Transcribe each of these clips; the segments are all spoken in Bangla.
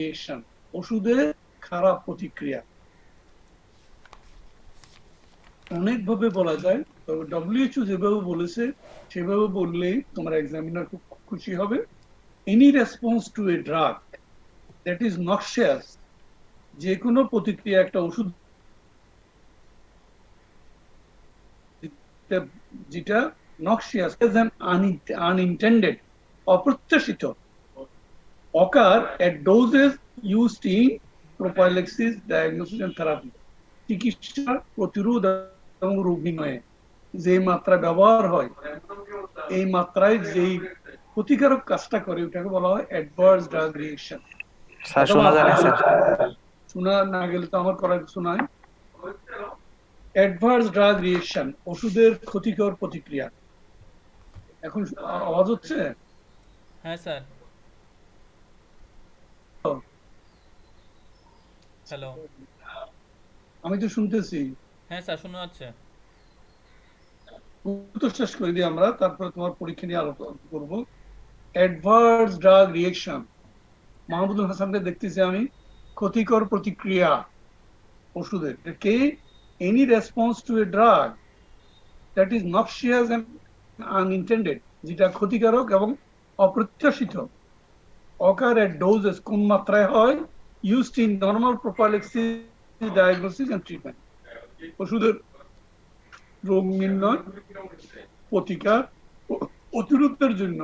রিয়েকশন, ওষুধের খারাপ প্রতিক্রিয়া। অনেকভাবে বলা যায়, তবে ডব্লিউএইচও যেভাবে বলেছে সেভাবে বললেই তোমার এক্সামিনার খুব খুশি হবে। Any response to a drug that is noxious, যে কোনো প্রতিক্রিয়া একটা ওষুধ যেটা নক্সিয়াস আনইনটেন্ডেড, অপ্রত্যাশিত, occur at doses used in prophylaxis, diagnosis and therapy, চিকিৎসা, প্রতিরোধ এবং রোগ নির্ণয়ে যে মাত্রা ব্যবহার হয়, এই মাত্রায় যেই ক্ষতিকারক কাজটা করে ওটাকে বলা হয় অ্যাডভার্স ড্রাগ রিঅ্যাকশন। স্যার অথবা শোনা যায় না স্যার। শোনা না গেলে তো আমার করার কিছু নাই। অ্যাডভার্স ড্রাগ রিঅ্যাকশন, ওষুধের ক্ষতিকর প্রতিক্রিয়া। এখন আওয়াজ হচ্ছে? হ্যাঁ স্যার। হ্যালো। আমি তো শুনতেছি। হ্যাঁ স্যার শোনা যাচ্ছে। উত্তর শেষ করে দিই আমরা, তারপরে তোমার পরীক্ষা নিয়ে আলোচনা করবো। অ্যাডভার্স ড্রাগ রিঅ্যাকশন, মাহমুদুল হাসানকে দেখতেছি আমি। ক্ষতিকর প্রতিক্রিয়া ওষুধের, কে any response to a drug that is noxious and unintended, যেটা ক্ষতিকারক এবং অপ্রত্যাশিত, অকার এট ডোজেস, কোন মাত্রায় হয়, used in normal prophylaxis, diagnosis and treatment, ওষুধের রোগ নির্ণয়, প্রতিকার, প্রতিরোধের জন্য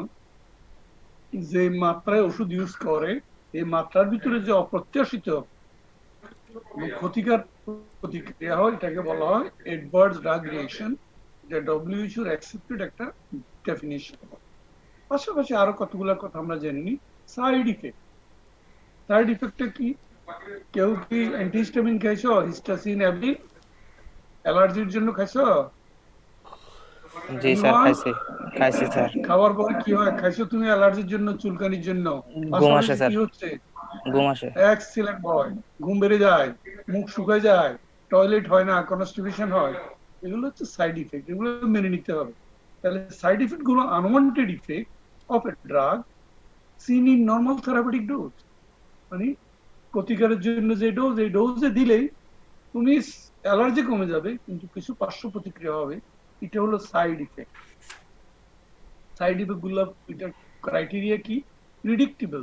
যে মাত্রায় ওষুধ ইউজ করে, এই মাত্রার ভিতরে যে অপ্রত্যাশিত ক্ষতিকর প্রতিক্রিয়া হয়, এটাকে বলা হয় অ্যাডভার্স ড্রাগ রিঅ্যাকশন। এটা ডব্লিউএইচওর অ্যাকসেপ্টেড একটা ডেফিনিশন। পাশাপাশি আরো কতগুলো কথা আমরা জেনে নিই। সাইড ইফেক্ট, সাইড ইফেক্টটা কি? কেউ কি অ্যান্টিহিস্টামিন খাইছো, হিস্টাসিন, অ্যাভলিন, অ্যালার্জির জন্য খাইছো? জি স্যার খাইছি, খাইছি স্যার। খাওয়ার পরে কি হয়? খাইছো তুমি অ্যালার্জির জন্য, চুলকানির জন্য, ঘুম আসে পাশাপাশি স্যার, কি হচ্ছে? ঘুম আসে। এক্সিলেন্ট বয়, ঘুম বেড়ে যায়, মুখ শুকায় যায়, টয়লেট হয় না, কনস্টিপেশন হয়। এগুলো হচ্ছে সাইড ইফেক্ট, এগুলো মেনে নিতে হবে। তাহলে সাইড ইফেক্ট গুলো unwanted effect of a drug seen in normal therapeutic dose, মানে প্রতিকারের জন্য যে ডোজ, এই ডোজে দিলেই তুমি অ্যালার্জি কমে যাবে, কিন্তু কিছু পার্শ্ব প্রতিক্রিয়া হবে। এটা হলো সাইড ইফেক্ট। সাইড ইফেক্ট গুলো, এটার ক্রাইটেরিয়া কি? প্রিডিক্টেবল,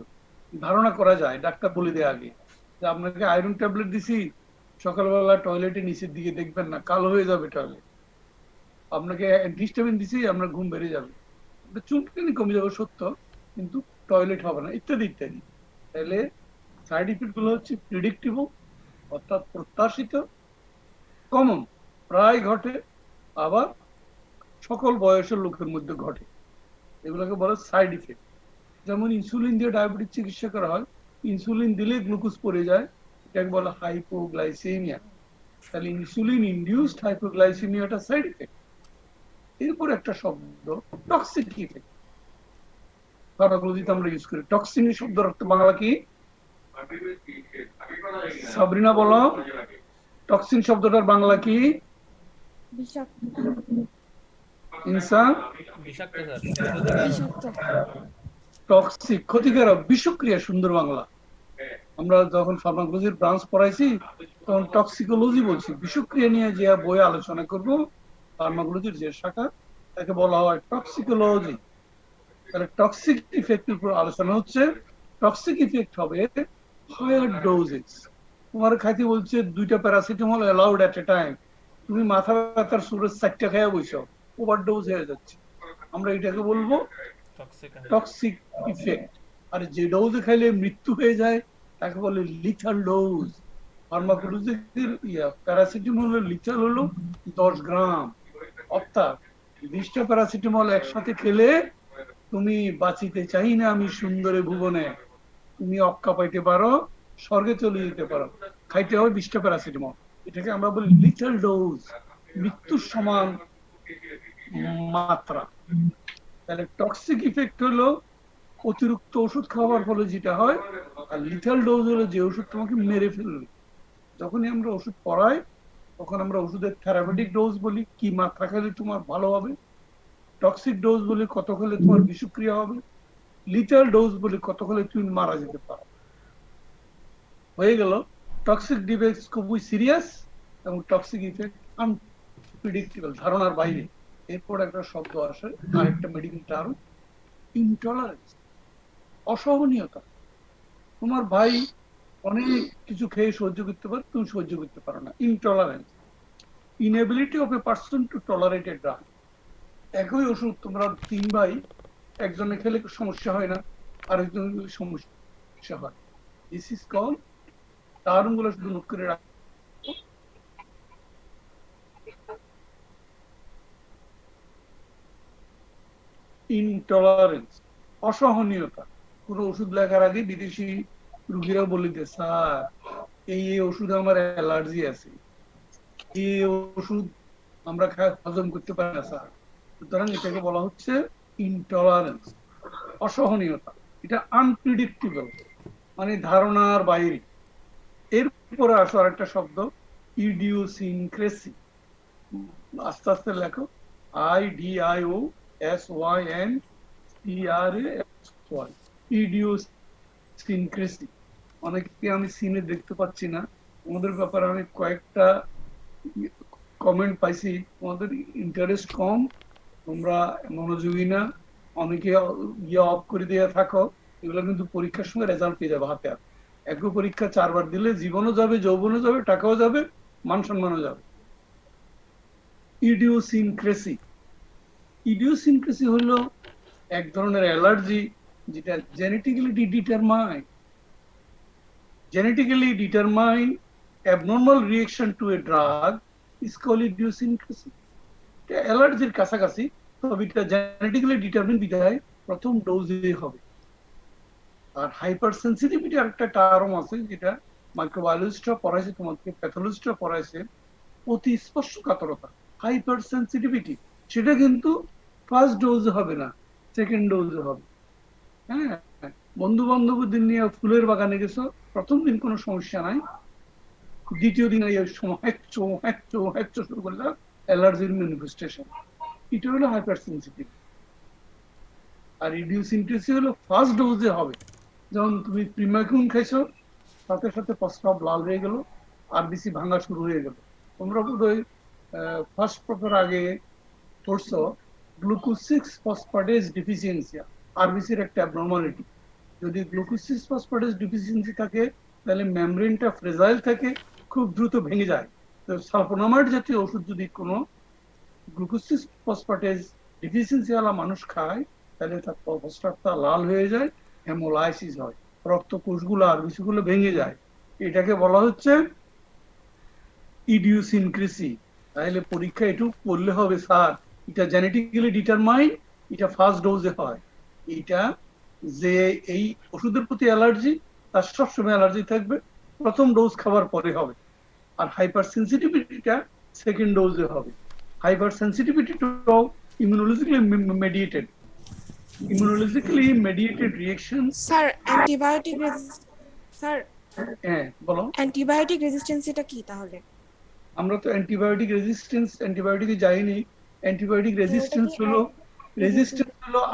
ধারণা করা যায়, ডাক্তার বলে দেয় আগে যে আপনাকে আয়রন ট্যাবলেট দিছি, সকালবেলা টয়লেটে নিচের দিকে দেখবেন না, কালো হয়ে যাবে টয়লেট। আপনাকে অ্যান্টিহিস্টামিন দিছি, আপনার ঘুম বেড়ে যাবে, চুলকানি কমে যাবে সত্য, কিন্তু টয়লেট হবে না, ইত্যাদি ইত্যাদি। তাহলে সাইড ইফেক্ট গুলো হচ্ছে প্রিডিক্টেবল, অর্থাৎ প্রত্যাশিত, কমন, প্রায় ঘটে, আবার সকল বয়সের লোকের মধ্যে ঘটে, এগুলোকে বলে সাইড ইফেক্ট। যেমন ইনসুলিন দিয়ে ডায়াবেটিস চিকিৎসা করা হয়, ইনসুলিন দিলে গ্লুকোজ পড়ে যায়, এটাকে বলে হাইপোগ্লাইসেমিয়া। তাহলে ইনসুলিন ইনডিউসড হাইপোগ্লাইসেমিয়াটা সাইড ইফেক্ট। এরপর একটা শব্দ, টক্সিক ইফেক্ট, ফার্মাকোলজিতে আমরা ইউজ করি। টক্সিন শব্দের অর্থ বাংলা কি? সাবরিনা বলো, টক্সিন শব্দটার বাংলা কি? ইনসান? বিষাক্ত স্যার, ক্ষতিকারক। টক্সিক, ক্ষতিকারক, বিষক্রিয়া সুন্দর বাংলা। আমরা যখন ফার্মাকোলজির ব্রাঞ্চ পড়াইছি তখন টক্সিকোলজি বলছি, বিষক্রিয়া নিয়ে যে বই আলোচনা করব, ফার্মাকোলজির যে শাখা, তাকে বলা হয় টক্সিকোলজি। তাহলে টক্সিক ইফেক্টের উপর আলোচনা হচ্ছে। টক্সিক ইফেক্ট হবে হায়ার ডোজেস। তোমার খাইতে বলছে 2টা প্যারাসিটামল অ্যালাউড এট এ টাইম, তুমি মাথা ব্যথার সুরের 4টা খাইয়া বইছো, ওভার ডোজ হয়ে যাচ্ছে। আমরা এটাকে বলবো টক্সিক ইফেক্ট। আর যে ডোজে খাইলে মৃত্যু হয়ে যায় তাকে বলে লিথাল ডোজ। ফার্মাকোলজির প্যারাসিটামলের লিথাল হলো 10 গ্রাম, অর্থাৎ 20টা প্যারাসিটামল একসাথে খেলে তুমি বাঁচিতে চাই না আমি সুন্দরে ভুবনে, তুমি অক্কা পাইতে পারো, স্বর্গে চলে যেতে পারো, খাইতে হবে 20টা প্যারাসিটামল। এটাকে আমরা বলি লিথল ডোজ, মৃত্যুর সমান মাত্রা। তাহলে টক্সিক ইফেক্ট হলো অতিরিক্ত ওষুধ খাওয়ার ফলে যেটা হয়, আর লিথাল ডোজ হলো যে ওষুধ তোমাকে মেরে ফেলবে। যখনই আমরা ওষুধ পড়াই তখন আমরা ওষুধের থেরাপিউটিক ডোজ বলি, কি মাত্রা খেলে তোমার ভালো হবে। টক্সিক ডোজ বলি কত খেলে তোমার বিষক্রিয়া হবে। লিথাল ডোজ বলি কত খেলে তুমি মারা যেতে পারো। হয়ে গেল। টক্সিক ডিফেক্টস খুবই সিরিয়াস এবং টক্সিক ইফেক্ট আনপ্রেডিক্টেবল, ধারণার বাইরে। এরপর একটা শব্দ আসে, আরেকটা মেডিকেল টার্ম, ইনটলারেন্স, অসহনীয়তা। তোমার ভাই অনেক কিছু খেয়ে সহ্য করতে পারে, তুমি সহ্য করতে পারো না, intolerance. Inability of a person to tolerate a drug. একই ওষুধ তোমরা 3 ভাই, একজনে খেলে সমস্যা হয় না, আরেকজনের খেলে সমস্যা হয়। দিস ইজ কল, টার্ম গুলো শুধু নোট করে রাখো, ইনটলারেন্স, অসহনীয়তা। কোন ওষুধ লেখার আগে বিদেশি রুগীরা বলিতে, স্যার এই ওষুধ আমার অ্যালার্জি আছে, এই ওষুধ আমরা হজম করতে পারি না স্যার। সুতরাং এটাকে বলা হচ্ছে ইনটলারেন্স, অসহনীয়তা। এটা আনপ্রেডিক্টেবল, মানে ধারণার বাইরে। এরপরে আসো আরেকটা শব্দ, ইডিওসিনক্রেসি। আস্তে আস্তে লেখো, IDIOSYNCRASY, ইডিওসিনক্রেসি। অনেকে আমি সিনে দেখতে পাচ্ছি না, তোমাদের ব্যাপারে আমি কয়েকটা কমেন্ট পাইছি, তোমাদের ইন্টারেস্ট কম, তোমরা মনোযোগী না, অনেকে অফ করে দিয়ে থাকো। এগুলো কিন্তু পরীক্ষার সময় রেজাল্ট পেয়ে যাবে হাতে হাতে। একই পরীক্ষা 4 বার দিলে জীবনও যাবে, যৌবনও যাবে, টাকাও যাবে, মান সম্মানও যাবে। ইডিওসিনক্রেসি, ইডিওসিনক্রেসি হলো এক ধরনের অ্যালার্জি, যেটা genetically determine abnormal reaction to a drug is called idiosyncrasy. অ্যালার্জির কাছাকাছি, তবে এটা জেনেটিক্যালি ডিটারমিন বিধায় প্রথম ডোজে হবে। আর হাইপার সেন্সিটিভিটি আরেকটা টার্ম আছে, যেটা মাইক্রোবায়োলজিস্টরা পড়াইছে, তোমাকে প্যাথোলজিস্টরা পড়াইছে, অতি স্পর্শকাতরতা, হাইপার সেন্সিটিভিটি। সেটা কিন্তু ফার্স্ট ডোজে হবে না, সেকেন্ড ডোজে হবে। হ্যাঁ, বন্ধু বান্ধবদের নিয়ে ফুলের বাগানে গেছো, প্রথম দিন কোনো সমস্যা নাই, দ্বিতীয় দিন শুরু করলে অ্যালার্জির ম্যানিফেস্টেশন। এটা হলো হাইপার সেন্সিটিভ। আর ইডিওসিনক্রেসি হলো ফার্স্ট ডোজে হবে। যেমন তুমি প্রিমাকুন খাইছো, সাথে সাথে প্রস্রাব লাল হয়ে গেল, আরবিসি ভাঙা শুরু হয়ে গেল। তোমরা বোধহয় ফার্স্ট প্রপার আগে পড়ছো, গ্লুকোজ 6 ফসফেটেজ ডিফিসিয়েন্সি আরবিসির একটা অ্যাবনর্মালিটি। যদি গ্লুকোজ 6 ফসফেটেজ ডিফিসিয়েন্সি থাকে, তাহলে মেমব্রেনটা ফ্রেজাইল থাকে, খুব দ্রুত ভেঙে যায়। তো সালফোনামাইড জাতীয় ওষুধ যদি কোনো গ্লুকোজ 6 ফসফেটেজ ডিফিসিয়েন্সি ওয়ালা মানুষ খায়, তাহলে তার প্রস্রাবটা লাল হয়ে যায়, হেমোলাইসিস হয়, রক্ত কোষগুলো আরবিসিগুলো ভেঙে যায়। এটাকে বলা হচ্ছে ইডিওসিনক্রেসি। তাহলে পরীক্ষা একটু করলে হবে, স্যার এটা জেনেটিক্যালি ডিটারমাইন, এটা ফার্স্ট ডোজে হয়। এটা যে এই ওষুধের প্রতি অ্যালার্জি, তার সবসময় অ্যালার্জি থাকবে, প্রথম ডোজ খাওয়ার পরে হবে। আর হাইপার সেন্সিটিভিটিটা সেকেন্ড ডোজে হবে। Hyper sensitivity to immunologically mediated reaction. Sir sir হ্যাঁ বলো। অ্যান্টিবায়োটিক রেজিস্ট্যান্স এটা কি তাহলে? আমরা তো অ্যান্টিবায়োটিকে যাইনি। অ্যান্টিবায়োটিক রেজিস্ট্যান্স হলো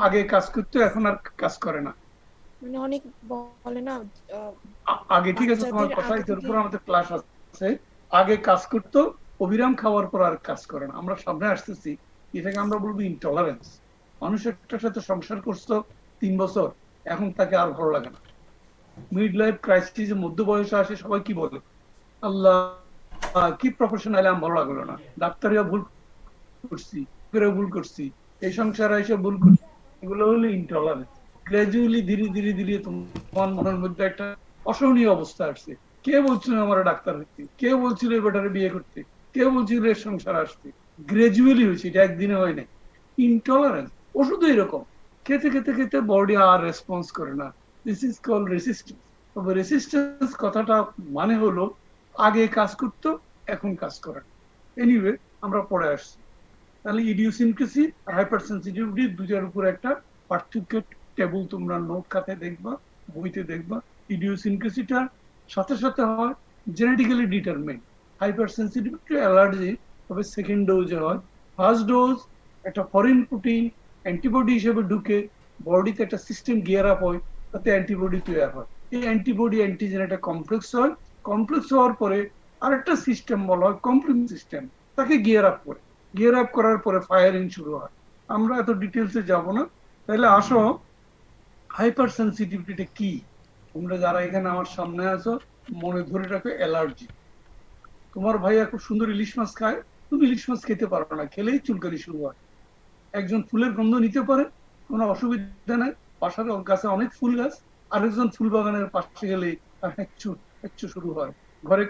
আগে কাজ করতে, এখন আর কাজ করে না। মানে অনেক বলে না আগে, ঠিক আছে তোমার কথা, এর উপর আমাদের ক্লাস আছে। আগে কাজ করতো, অবিরাম খাওয়ার পর আর কাজ করে না। আমরা সামনে আসতেছি, এটাকে আমরা বলবো ইনটলারেন্স। মানুষ একটার সাথে সংসার করছো 3 বছর, এখন তাকে আর ভালো লাগে না। মিড লাইফ ক্রাইসিস, মধ্য বয়সে আসে, সবাই কি বলে, আল্লাহ কি প্রফেশনাল, আমার ভালো লাগলো না, ডাক্তারিও ভুল করছি, ভুল করছি, এই সংসারে এসে ভুল করছি। এগুলো হলো ইনটলারেন্স। গ্রাজুয়ালি ধীরে ধীরে ধীরে তোমার মনের মধ্যে একটা অসহনীয় অবস্থা আসছে। কে বলছিল আমার ডাক্তার হইতে, কে বলছিল বেটারে বিয়ে করতে, কে বলছিল এর সংসার আসতে। গ্রাজুয়ালি হয়েছে, এটা একদিনে হয় না। ইনটলারেন্স ওষুধ এরকম, খেতে খেতে খেতে বডি আর রেসপন্স করে না। This is call resistance. তবে রেসিস্টেন্স কথাটা মানে হলো আগে কাজ করতো, এখন কাজ করে না। এনিওয়ে, আমরা পরে আসছি। তাহলে ইডিওসিনক্রেসি আর হাইপার সেন্সিটিভিটি দুটার উপর একটা পার্থক্য টেবল তোমরা নোট খাতায় দেখবা, বইতে দেখবা। ইডিওসিনক্রেসিটা সাথে সাথে হয় genetically determined. Hyper sensitivity allergy তবে সেকেন্ড ডোজে হয়। ফার্স্ট ডোজ একটা ফরেন প্রোটিন অ্যান্টিবডি হিসেবে ঢুকে বডিতে একটা সিস্টেম গিয়ার আপ হয়, তাতে অ্যান্টিবডি তৈরি হয়। এই অ্যান্টিবডি অ্যান্টিজেন একটা কমপ্লেক্স হয়, কমপ্লেক্স হওয়ার পরে আরেকটা সিস্টেম বলা হয় কমপ্লিমেন্ট সিস্টেম, তাকে গিয়ার আপ করে, গিয়ার আপ করার পরে ফায়ারিং শুরু হয়। আমরা এত ডিটেলসে যাব না। তাহলে আসো, হাইপার সেন্সিটিভিটিটা কি? তোমরা যারা এখানে আমার সামনে আছো মনে ধরে রাখো অ্যালার্জি। তোমার ভাইয়া খুব সুন্দর ইলিশ মাছ খায়, তুমি ইলিশ মাছ খেতে পারো না, খেলেই চুলকানি শুরু হয়। একজন ফুলের গন্ধ নিতে পারে, কোনো অসুবিধা নাই, বাসার গাছে অনেক ফুল গাছ, আরেকজন ফুল বাগানের পাশে গেলে তার হেচ্ছু হেচ্ছু শুরু হয়। ঘরে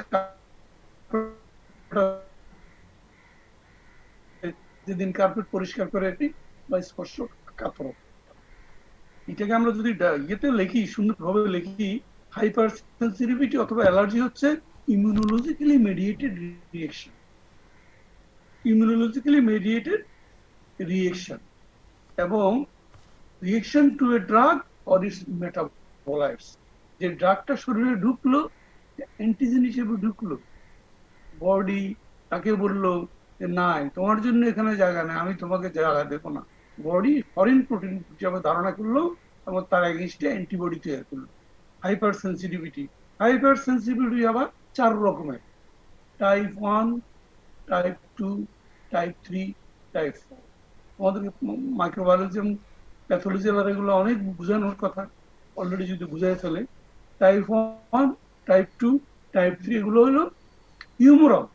যেদিন কার্পেট পরিষ্কার করে বা স্পর্শ কাতর, এটাকে আমরা যদি ইয়েতে লিখি, সুন্দরভাবে লিখি, হাইপার সেন্সিটিভিটি অথবা অ্যালার্জি হচ্ছে immunologically mediated reaction. Immunologically mediated reaction এবং reaction to a drug or its metabolites. যে ড্রাগটা শরীরে ঢুকলো, অ্যান্টিজেন হিসেবে ঢুকলো, বডি তাকে বললো যে নাই, তোমার জন্য এখানে জায়গা নেই, আমি তোমাকে জায়গা দেবো না। বডি ফরেন প্রোটিন হিসাবে ধারণা করলো এবং তার এগেইনস্টে অ্যান্টিবডি তৈরি করলো। হাইপার সেন্সিটিভিটি, হাইপার সেন্সিটিভিটি আবার 4 রকমের: টাইপ 1, টাইপ 2, টাইপ 3, টাইপ 4। আমাদের মাইক্রোবায়োলজি এবং প্যাথোলজি এগুলো অনেক বোঝানোর কথা, অলরেডি যদি বুঝাই ফেলে। টাইপ 1, টাইপ 2, টাইপ 3 এগুলো হলো হিউমারাল,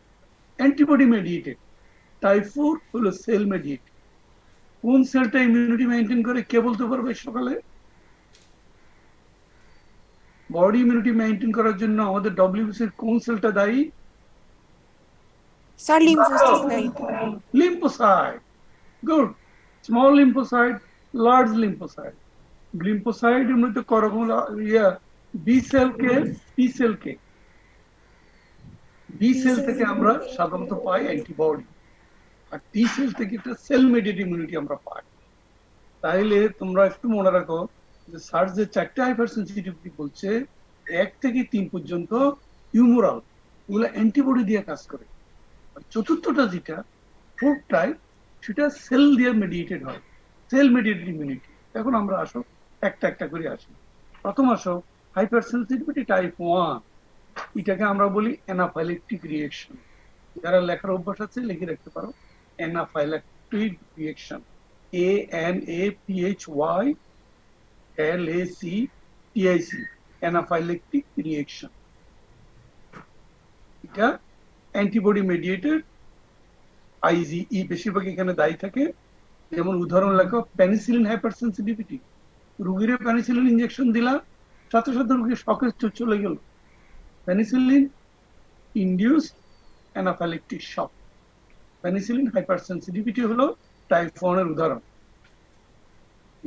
অ্যান্টিবডি মেডিয়েটেড। টাইপ 4 হলো সেল মেডিয়েটেড। কোন সেলটা ইমিউনিটি মেনটেন করে কে বলতে পারবে সকালে? বডি ইমিউনিটি মেনটেন করার জন্য আমাদের ডব্লিউবিসির কোন সেলটা দায়ী? Sir lymphocyte. Lymphocyte. Good. Small lymphocyte, large lymphocyte. Lymphocyte এর মধ্যে করকম বি সেল কে, টি সেল কে। বি সেল থেকে আমরা সাধারণত পাই অ্যান্টিবডি, আর টি সেল থেকে একটা সেল মেডিয়েটেড ইমিউনিটি আমরা পাই। তাইলে তোমরা একটু মনে রাখো যে স্যার যে 4টে হাইপার সেন্সিটিভিটি বলছে, 1 থেকে 3 পর্যন্ত হিউমারাল, এগুলো অ্যান্টিবডি দিয়ে কাজ করে। আর চতুর্থটা যেটা ফোর্থ টাইপ, সেটা সেল দিয়ে মেডিয়েটেড হয়, সেল মেডিয়েটেড ইমিউনিটি। এখন আমরা আসো একটা একটা করে আসি। প্রথম আসো হাইপার সেন্সিটিভিটি টাইপ 1, এটাকে আমরা বলি অ্যানাফাইলেকটিক রিয়েকশন। যারা লেখার অভ্যাস আছে লিখে রাখতে পারো, anaphylactic reaction, ANAPHYLACTIC, anaphylactic reaction. এটা অ্যান্টিবডি মেডিয়েটেড, IgE বেশিরভাগ এখানে দায়ী থাকে। যেমন উদাহরণ লেখো, পেনিসিলিন হাইপার সেন্সিটিভিটি। রুগীর পেনিসিলিন ইনজেকশন দিলা, সাথে সাথে রুগীর শকে চলে গেল। পেনিসিলিন ইনডিউস অ্যানাফাইলেকটিক শক। পেনিসিলিন হাইপার সেন্সিটিভিটি হলো টাইপ 1 এর উদাহরণ।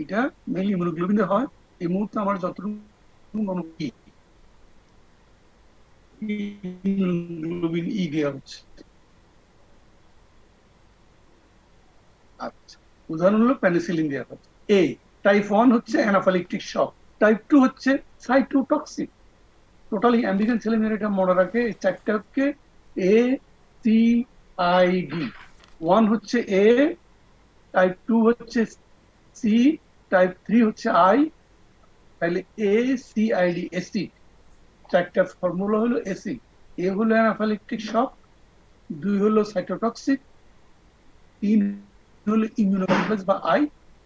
এটা মেইনলি ইমিউনোগ্লোবিনে হয়। এই মুহূর্তে আমার যতটুকু মনে হয় ইমিউনোগ্লোবিন ই দেওয়া হচ্ছে। আচ্ছা, উদাহরণ হলো পেনিসিলিন দেওয়া হচ্ছে। টাইপ 1 হচ্ছে অ্যানাফাইলেকটিক শক, টাইপ 2 হচ্ছে সাইটোটক্সিক। টোটালি আমেরিকান ছেলেমেয়েরা এটা মনে রাখে, এই 4টা হচ্ছে ACID। 1 হচ্ছে A, টাইপ 2 হচ্ছে C, টাইপ 3 হচ্ছে I। তাহলে ACID, অ্যাসিড। 4টা ফর্মুলা হলো অ্যাসিড। A হলো অ্যানাফাইলেকটিক শক, 2 হলো সাইটোটক্সিক, 3 হলো ইমিউনোকমপ্লেক্স বা I,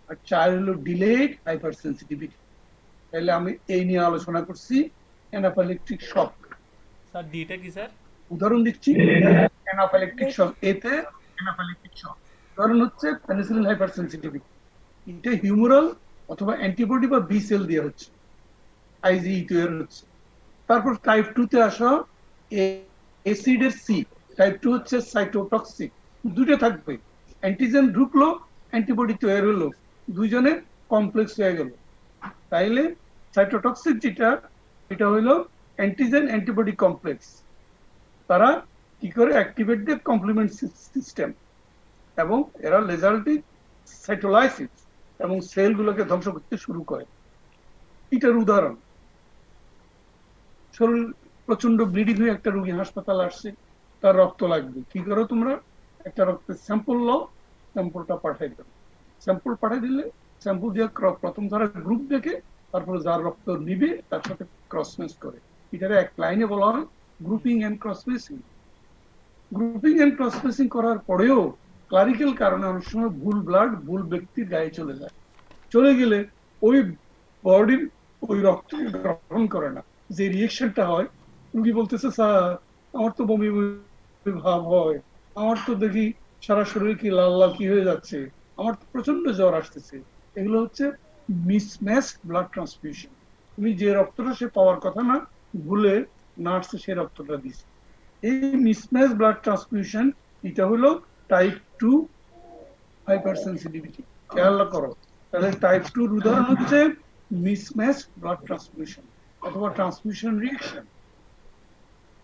আর 4 হলো ডিলেড হাইপার সেন্সিটিভিটি। তাহলে আমি এই নিয়ে আলোচনা করছি, অ্যানাফাইলেকটিক শক। স্যার ডিটা কি স্যার? উদাহরণ দিচ্ছি, অ্যানাফাইলেকটিক শক, এতে অ্যানাফাইলেকটিক শক। উদাহরণ হচ্ছে পেনিসিলিন হাইপার সেন্সিটিভিটি। এটা হিউমারাল অথবা অ্যান্টিবডি বা বি সেল দিয়ে হচ্ছে, IgE তৈরি হচ্ছে। তারপর টাইপ 2 তে আসো, অ্যাসিডের C। টাইপ 2 হচ্ছে সাইটোটক্সিক। দুটো থাকবে, অ্যান্টিজেন ঢুকলো, অ্যান্টিবডি তৈরি হলো, দুইজনে কমপ্লেক্স হয়ে গেল। তাইলে সাইটোটক্সিক যেটা, এটা হলো অ্যান্টিজেন অ্যান্টিবডি কমপ্লেক্স। তারা কি করে অ্যাক্টিভেট দ্য কমপ্লিমেন্ট সিস্টেম এবং এরা রেজাল্টে সাইটোলাইসিস এবং সেলগুলোকে ধ্বংস করতে শুরু করে। এটার উদাহরণ, শরীর প্রচন্ড ব্লিডিং হয়ে একটা রোগী হাসপাতাল আসছে, তার রক্ত লাগবে। কি করো তোমরা? একটা রক্তের স্যাম্পল লও, স্যাম্পলটা পাঠাই দাও। স্যাম্পল পাঠাই দিলে স্যাম্পল দিয়ে প্রথম ধরা গ্রুপ দেখে তারপরে যার রক্ত নিবে তার সাথে ক্রস ম্যাচ করে। এটারে এক লাইনে বলা হয় grouping and cross matching. Grouping and cross matching করার পরেও ক্লারিক্যাল কারণে অনেক সময় ভুল ব্লাড ভুল ব্যক্তির গায়ে চলে যায়। চলে গেলে ওই বডির ওই রক্ত গ্রহণ করে না। যে রিয়েকশনটা হয়, রুগী বলতেছে স্যার আমার তো বমি বমি ভাব হয়, আমার তো দেখি সারা শরীর কি লাল লাল কি হয়ে যাচ্ছে, আমার তো প্রচন্ড জ্বর আসতেছে। এগুলো হচ্ছে মিসম্যাচ ব্লাড ট্রান্সফিউশন। তুমি যে রক্তটা সে পাওয়ার কথা না, ভুলে নার্স সে রক্তটা দিচ্ছে। এই মিসম্যাচ ব্লাড ট্রান্সফিউশন এটা হলো টাইপ 2 হাইপার সেন্সিটিভিটি। খেয়াল করো, তাহলে টাইপ 2 উদাহরণ হচ্ছে মিসম্যাচ ব্লাড ট্রান্সফিউশন অথবা ট্রান্সফিউশন রিঅ্যাকশন।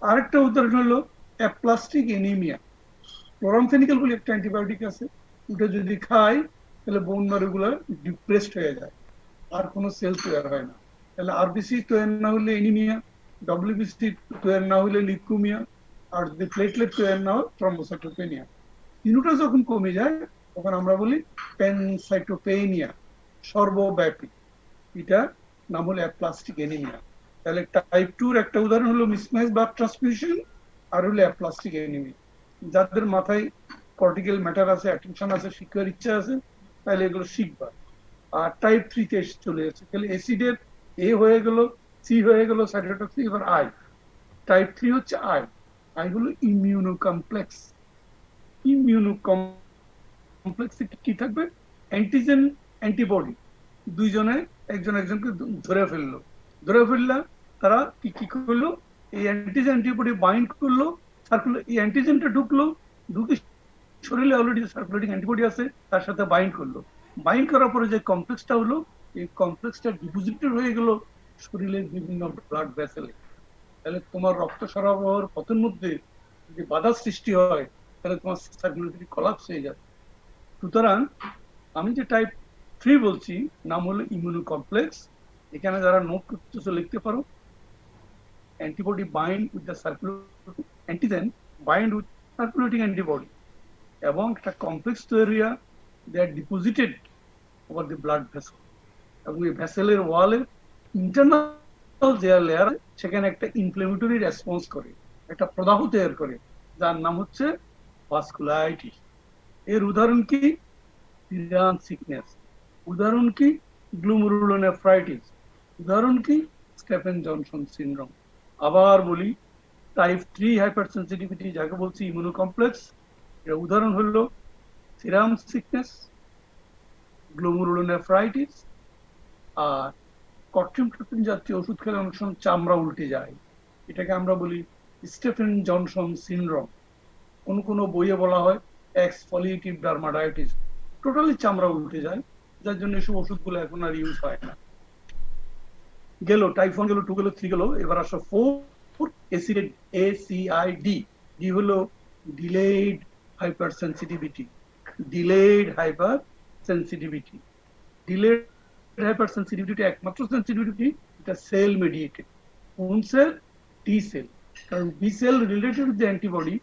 আরেকটা উদাহরণ হলো অ্যাপ্লাস্টিক এনিমিয়া। ক্লোরামফেনিক্যাল বলে একটা অ্যান্টিবায়োটিক আছে, ওটা যদি খাই তাহলে বোন ম্যারোগুলো ডিপ্রেসড হয়ে যায়, আর কোনো সেল তৈরি হয় না। তাহলে আরবিসি তৈরি না হলে এনিমিয়া, ডব্লিউবিসি তৈরি না হলে লিউকেমিয়া, আর যদি প্লেটলেট তৈরি না হয় থ্রম্বোসাইটোপেনিয়া। তিনটা যখন কমে যায় তখন আমরা বলি প্যানসাইটোপেনিয়া, সর্বব্যাপী। এটা নাম হলো অ্যাপ্লাস্টিক এনিমিয়া। তাহলে টাইপ 2 এর একটা উদাহরণ হলো মিসম্যাচ ব্লাড ট্রান্সফিউশন, আর হলো অ্যাপ্লাস্টিক এনিমিয়া। যাদের মাথায় কর্টিক্যাল ম্যাটার আছে, অ্যাটেনশন আছে, শিক্ষার ইচ্ছা আছে, তাহলে এগুলো শিখবা। আর টাইপ 3 তে চলে যাচ্ছে, তাহলে অ্যাসিডের এ হয়ে গেল, সি হয়ে গেল, সাইটোটক্সিক, এবার আই। টাইপ 3 হচ্ছে আই। আই হলো ইমিউনো কমপ্লেক্স। ইমিউনো কমপ্লেক্সে কি থাকবে? অ্যান্টিজেন অ্যান্টিবডি দুইজনে একজন একজনকে ধরে ফেললো। ধরে ফেললা তারা কি কি করলো? এই অ্যান্টিজেন অ্যান্টিবডি বাইন্ড করলো, এই অ্যান্টিজেনটা ঢুকলো, ঢুকে শরীরে অলরেডি সার্কুলেটিং অ্যান্টিবডি আছে, তার সাথে বাইন্ড করলো। বাইন্ড করার পরে যে কমপ্লেক্সটা হলো, এই কমপ্লেক্সটা ডিপোজিটেড হয়ে গেল শরীরের বিভিন্ন ব্লাড ভেসেলে। তাহলে তোমার রক্ত সরবরাহের পথের মধ্যে যদি বাধা সৃষ্টি হয়, তাহলে তোমার সার্কুলেটরি কলাপস হয়ে যাবে। সুতরাং আমি যে টাইপ 3 বলছি নাম হলো ইমিউনো কমপ্লেক্স। এখানে যারা নোট করতেছো লিখতে পারো, antibody bind with the circulating antigen bind with circulating antibody, এবং একটা কমপ্লেক্স তৈরি হয়, they are deposited over the blood vessel, এবং এই ভেসেলের ওয়ালের ইন্টারনাল যে লেয়ার সেখানে একটা ইনফ্লেমেটরি রেসপন্স করে, একটা প্রদাহ তৈরি করে, যার নাম হচ্ছে ভাস্কুলাইটিস। এর উদাহরণ কি? Serum sickness. উদাহরণ কি? গ্লুমেরুলোনেফ্রাইটিস। উদাহরণ কি? স্টেফেন জনসন সিনড্রোম। আবার বলি, টাইপ 3 হাইপারসেনসিটিভিটি যাকে বলছি ইমিউনো কমপ্লেক্স, এর উদাহরণ হলো সিরাম সিকনেস, গ্লুমেরুলোনেফ্রাইটিস, আর কট্রিমটোফেন জাতীয় ওষুধ খেলে অনেক সময় চামড়া উল্টে যায়, এটাকে আমরা বলি স্টেফেন জনসন সিনড্রোম। কোন কোন বইয়ে বলা হয় এক্সফলিয়েটিভ ডার্মাটাইটিস, টোটালি চামড়া উল্টে যায়, যার জন্য এসব ওষুধগুলো এখন আর ইউজ হয় না। গেল টাইপ 1 গেল, 2 গেল, 3 গেল, এবার আসো 4 অ্যাসিড, ACID। ডি হলো delayed hyper sensitivity. Delayed hyper sensitivity, delayed hyper sensitivity একমাত্র সেন্সিটিভিটি এটা সেল মেডিয়েটেড। কোন সেল? টি সেল। কারণ বি সেল রিলেটেড যে অ্যান্টিবডি,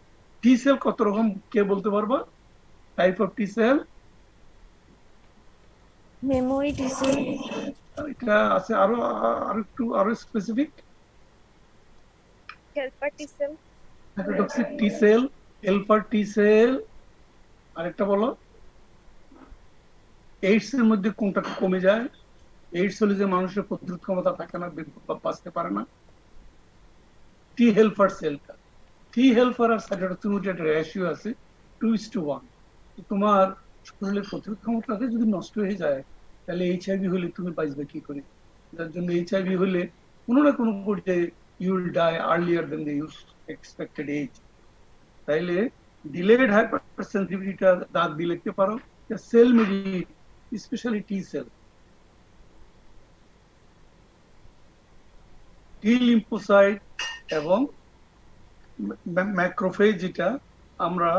টি সেল কত রকম কে বলতে পারবা? Type of T sell memory T sell, এটা আছে, আরো আরো স্পেসিফিক হেল্পার টি সেল, সাইটোটক্সিক টি সেল, হেল্পার টি সেল। আরেকটা বলো, এইডস এর মধ্যে কোনটা কমে যায়? এইডস হলে যে মানুষের প্রতিরোধ ক্ষমতা থাকে না, বাঁচতে পারে না, টি হেল্পার সেলটা। টি হেল্পার আর সাইটোটক্সিন মধ্যে একটা রেশিও আছে 2:1। তোমার শরীরের প্রতিরোধ ক্ষমতাটা যদি নষ্ট হয়ে যায়, তাহলে এইচআইভি হলে তুমি বাঁচবে কি করে? যার জন্য এইচআইভি হলে কোনো না কোনো পর্যায়ে you will die earlier than the expected age. তাইলে ডিলেড হাইপার সেন্সিটিভিটিটা দাগ দিয়ে লিখতে পারো, cell mediated, specially T cell, T lymphocyte এবং ম্যাক্রোফেজ। যেটা আমরা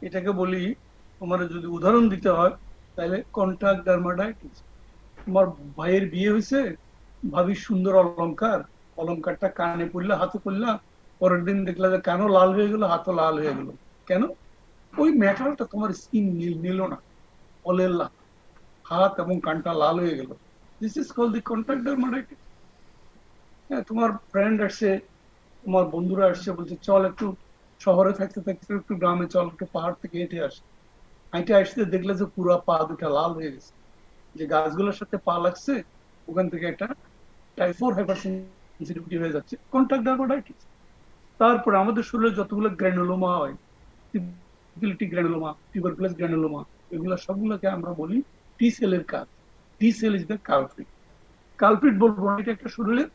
এটাকে বলি, তোমার যদি উদাহরণ দিতে হয় তাহলে কন্টাক্ট ডার্মাটাইটিস। তোমার ভাইয়ের বিয়ে হয়েছে, ভাবি সুন্দর অলংকার, অলংকারটা কানে পড়লে, হাতে পড়লা, পরের দিন দেখলা যে কানও লাল হয়ে গেল, হাতও লাল হয়ে গেল। কেন? ওই ম্যাটারটা তোমার স্কিন নিল না, ফলের হাত এবং কানটা লাল হয়ে গেল। This is call the contact dermatitis. হ্যাঁ, তোমার ফ্রেন্ড আসছে, তোমার বন্ধুরা আসছে, বলছে চল একটু শহরে থাকতে থাকতে একটু গ্রামে চল, একটু পাহাড় থেকে হেঁটে আসি। হাইটে আসতে দেখলে যে পুরো পা দুটা লাল হয়ে গেছে, যে গাছগুলোর সাথে পা লাগছে, ওখান থেকে একটা টাইপ 4 হাইপার সেনসিটিভিটি হয়ে যাচ্ছে, কন্ট্যাক্ট ডার্মাটাইটিস। তারপরে আমাদের শরীরে যতগুলো গ্র্যানুলোমা হয়, সিপিলিটি গ্র্যানুলোমা, টিউবারকুলাস গ্র্যানুলোমা, এগুলো সবগুলোকে আমরা বলি টি সেলের কাজ। টি sell is the culprit. Culprit বলবো না, এটা একটা শরীরের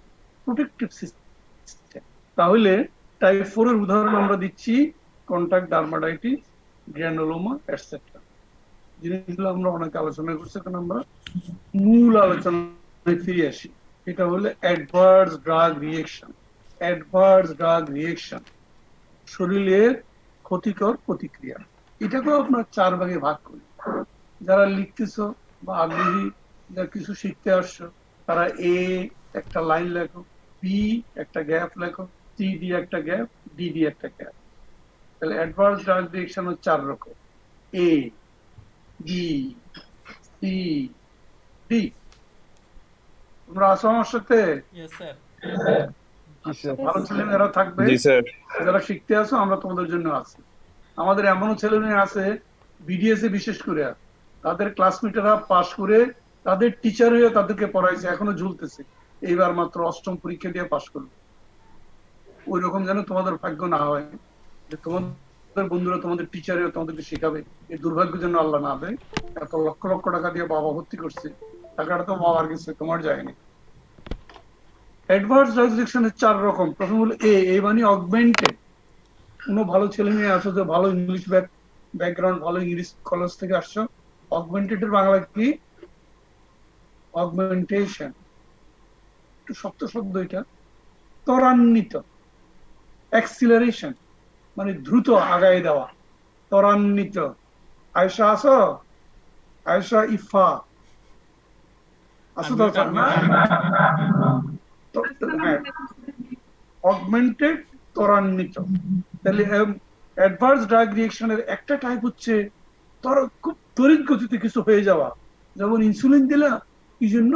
প্রোটেক্টিভ সিস্টেম। তাহলে টাইপ 4 এর উদাহরণ আমরা দিচ্ছি কন্ট্যাক্ট ডার্মাটাইটিস, গ্র্যানুলোমা এটসেট্রা। জিনিসগুলো আমরা অনেক আলোচনা করছি, এখন আমরা মূল আলোচনায় ফিরে আসি। এটা হলো adverse drug reaction. Adverse drug reaction, শরীরের ক্ষতিকর প্রতিক্রিয়া। এটাকেও আপনার 4 ভাগে ভাগ করি। যারা লিখতেছো বা আগ্রহী, যারা কিছু শিখতে আসছো, তারা এ একটা লাইন লেখো, বি একটা গ্যাপ লেখো, সি দিয়ে একটা গ্যাপ, ডি দিয়ে একটা গ্যাপ। তাহলে অ্যাডভার্স ড্রাগ রিয়েকশন হচ্ছে 4 রকম: এ, বি, সি, ডি। তোমরা আসো আমার সাথে? Yes sir. আচ্ছা, ভালো ছেলেমেয়েরা থাকবে, জি স্যার। যারা শিখতে আসো আমরা তোমাদের জন্য আছি। আমাদের এমনও ছেলেমেয়ে আছে বিডিএস এ বিশেষ করে, তাদের ক্লাসমেটরা পাশ করে তাদের টিচার হয়ে তাদেরকে পড়াইছে, এখনো ঝুলতেছে, এইবার মাত্র 8ম পরীক্ষা দিয়ে পাশ করলো। ওই রকম যেন তোমাদের ভাগ্য না হয় যে তোমাদের বন্ধুরা তোমাদের টিচার হয়ে তোমাদেরকে শেখাবে, এই দুর্ভাগ্য যেন আল্লাহ না দেয়। এত লক্ষ লক্ষ টাকা দিয়ে বাবা ভর্তি করছে, টাকাটা তো বাবার গেছে, তোমার যায়নি। অ্যাডভার্স রেস্ট্রিকশনের 4 রকম। প্রথম হলো এ মানে অগমেন্টেড। কোনো ভালো ছেলে মেয়ে আসো যে ভালো ইংলিশ ব্যাকগ্রাউন্ড, ভালো ইংলিশ কলেজ থেকে আসছো, অগমেন্টেড এর বাংলা কি? অগমেন্টেশন, একটু শক্ত শব্দ এটা। ত্বরান্বিত, অ্যাক্সিলারেশন মানে দ্রুত আগায় দেওয়া, ত্বরান্বিত। আয়সা আসো? আয়সা, ইফা আসো? দরকার না? হ্যাঁ, অগমেন্টেড, ত্বরান্বিত। তাহলে অ্যাডভার্স ড্রাগ রিয়েকশনের একটা টাইপ হচ্ছে খুব তড়িৎ গতিতে কিছু হয়ে যাওয়া, যেমন ইনসুলিন দিলা, কি জন্য?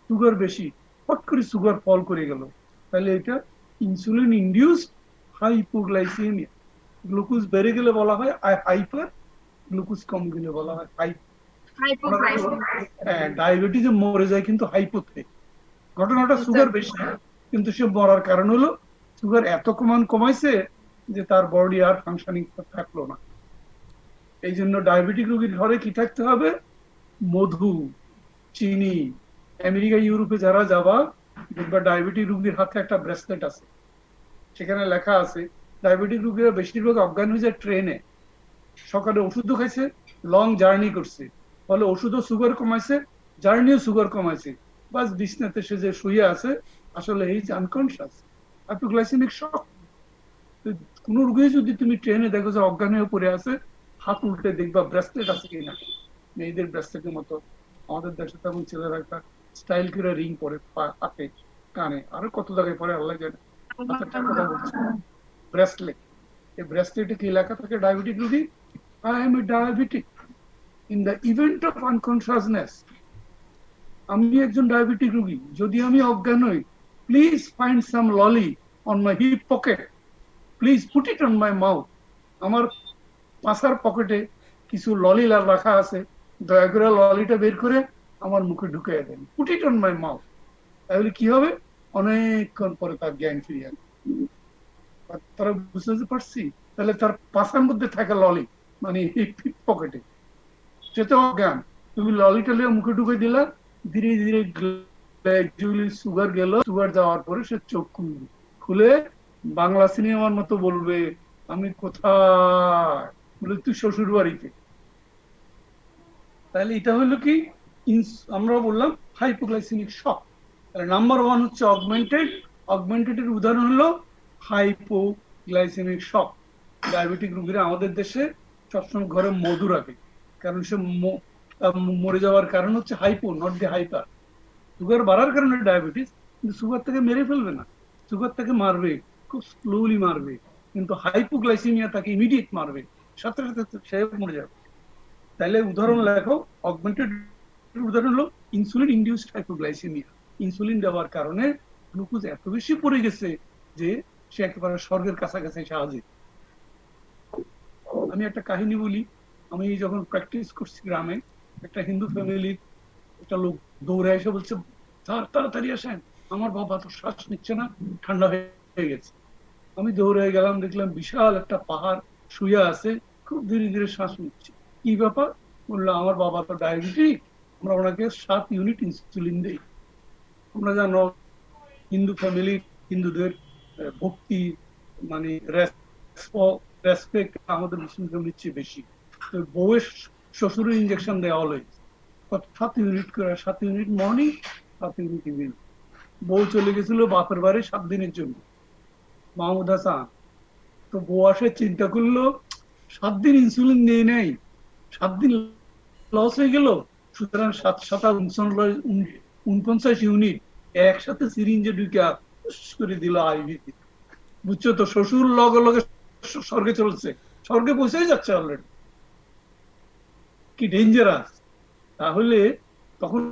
সুগার বেশি, হট করে সুগার ফল করে গেল, তাহলে এটা ইনসুলিন ইনডিউসড হাইপোগ্লাইসেমিয়া। গ্লুকোজ বেড়ে গেলে বলা হয় হাইপার, গ্লুকোজ কম গেলে বলা হয় হ্যাঁ, ডায়াবেটিসে মরে যায় কিন্তু হাইপোতে। ঘটনাটা সুগার বেশি, কিন্তু সে মরার কারণ হলো সুগার এত কমাইছে যে তার বডি আর ফাংশনিং থাকলো না। এই জন্য ডায়াবেটিক রোগীর ঘরে কি থাকতে হবে? মধু, চিনি। আমেরিকা ইউরোপে যারা যাবা, দেখবা ডায়াবেটিক রোগীর হাতে একটা ব্রেসলেট আছে, সেখানে লেখা আছে ডায়াবেটিক রোগীরা বেশিরভাগ অজ্ঞান হয়ে যায় ট্রেনে। সকালে ওষুধও খাইছে, লং জার্নি করছে, ফলে ওষুধও সুগার কমাইছে, জার্নিও সুগার কমাইছে, বাস বিছনাতে সে যে শুয়ে আছে, আসলে এই আনকনশিয়াস, হাইপোগ্লাইসেমিক শক। কোন রোগী যদি তুমি ট্রেনে দেখো যে অজ্ঞান হয়ে পড়ে আছে, হাত উল্টে দেখবা ব্রেসলেট আছে কিনা। মেয়েদের ব্রেসলেটের মতো, আমাদের দেশে তেমন ছেলেরা একটা স্টাইল করে রিং পরে হাতে, কানে, আরো কত জায়গায় পরে আল্লাহ জানে। আচ্ছা, কথা বলছি, ব্রেসলেট। এই ব্রেসলেটে কি লেখা থাকে? ডায়াবেটিক রোগী, I am a diabetic in the event of unconsciousness. আমি একজন ডায়াবেটিক রোগী, যদি আমি অজ্ঞান হই, please find some lolly on my hip pocket, please put it on my mouth. আমার পাশার পকেটে কিছু ললি রাখা আছে, দয়া করে ললিটা বের করে আমার মুখে ঢুকিয়ে দেন, put it on my mouth. তাহলে কি হবে? অনেকক্ষণ পরে তার জ্ঞান ফিরে আসবে। তারা বুঝতে পারছি? তাহলে তার পাশার মধ্যে থাকে ললি, মানে হিপ পকেটে, সে তো অজ্ঞান। তুমি ললিটা লিয়ে মুখে ঢুকে দিলা, ধীরে ধীরে সুগার গেল, সুগার যাওয়ার পরে সে চোখ খুলে বাংলা সিনেমার মতো বলবে, আমি কোথায়? বলে, তুই শ্বশুর বাড়িতে। তাহলে এটা হলো কি? আমরা বললাম হাইপোগ্লাইসেমিক শক। তাহলে নাম্বার 1 হচ্ছে অগমেন্টেড। অগমেন্টেড এর উদাহরণ হলো হাইপোগ্লাইসেমিক শক। ডায়াবেটিক রোগীরা আমাদের দেশে সবসময় ঘরে মধু রাখে, কারণ সে মরে যাওয়ার কারণ হচ্ছে hypo, not the hyper. Sugar বাড়ার কারণে ডায়াবেটিস, কিন্তু সুগার তাকে মেরে ফেলবে না, সুগার তাকে মারবে, খুব স্লোলি মারবে। কিন্তু হাইপোগ্লাইসেমিয়া তাকে ইমিডিয়েট মারবে, সাথে সাথে সে মরে যাবে। তাহলে উদাহরণ লেখো, অগমেন্টেড উদাহরণ হলো ইনসুলিন ইনডিউসড হাইপোগ্লাইসেমিয়া। ইনসুলিন দেওয়ার কারণে গ্লুকোজ এত বেশি পড়ে গেছে যে সে একেবারে স্বর্গের কাছাকাছি সাহায্যে। আমি একটা কাহিনী বলি। আমি যখন প্র্যাকটিস করছি গ্রামে, একটা হিন্দু ফ্যামিলির একটা লোক দৌড়ে এসে বলছে, স্যার তাড়াতাড়ি আসেন, আমার বাবা তো শ্বাস নিচ্ছে না, ঠান্ডা হয়ে গেছে। আমি দৌড়ে গেলাম, দেখলাম বিশাল একটা পাহাড় শুয়ে আছে, খুব ধীরে ধীরে শ্বাস নিচ্ছে। কি ব্যাপার? বললো, আমার বাবা তো ডায়াবেটিক, আমরা ওনাকে 7 ইউনিট ইনসুলিন দিই। আমরা জানো হিন্দু ফ্যামিলি, হিন্দুদের ভক্তি মানে রেসপেক্ট আমাদের মুসলিম ফ্যামিলির চেয়ে বেশি। তো বউয়ের শ্বশুরের ইঞ্জেকশন দেওয়া অলওয়েজ 7 ইউনিট করে, 7 ইউনিট মর্নিং, 7 ইউনিট ইভিনিং। বউ চলে গেছিল বাপের বাড়ি 7 দিনের জন্য, মাহমুদ হাসান। তো বউ আসে চিন্তা করলো, 7 দিন ইনসুলিন নিয়ে নেই, 7 দিন লস হয়ে গেল। সুতরাং 49 ইউনিট একসাথে সিরিঞ্জে ঢুকে করে দিল আইভিতে। বুঝছো তো, শ্বশুর লগে লগে স্বর্গে চলছে, স্বর্গে পৌঁছে যাচ্ছে অলরেডি। কি ডেঞ্জারাস! তাহলে তখন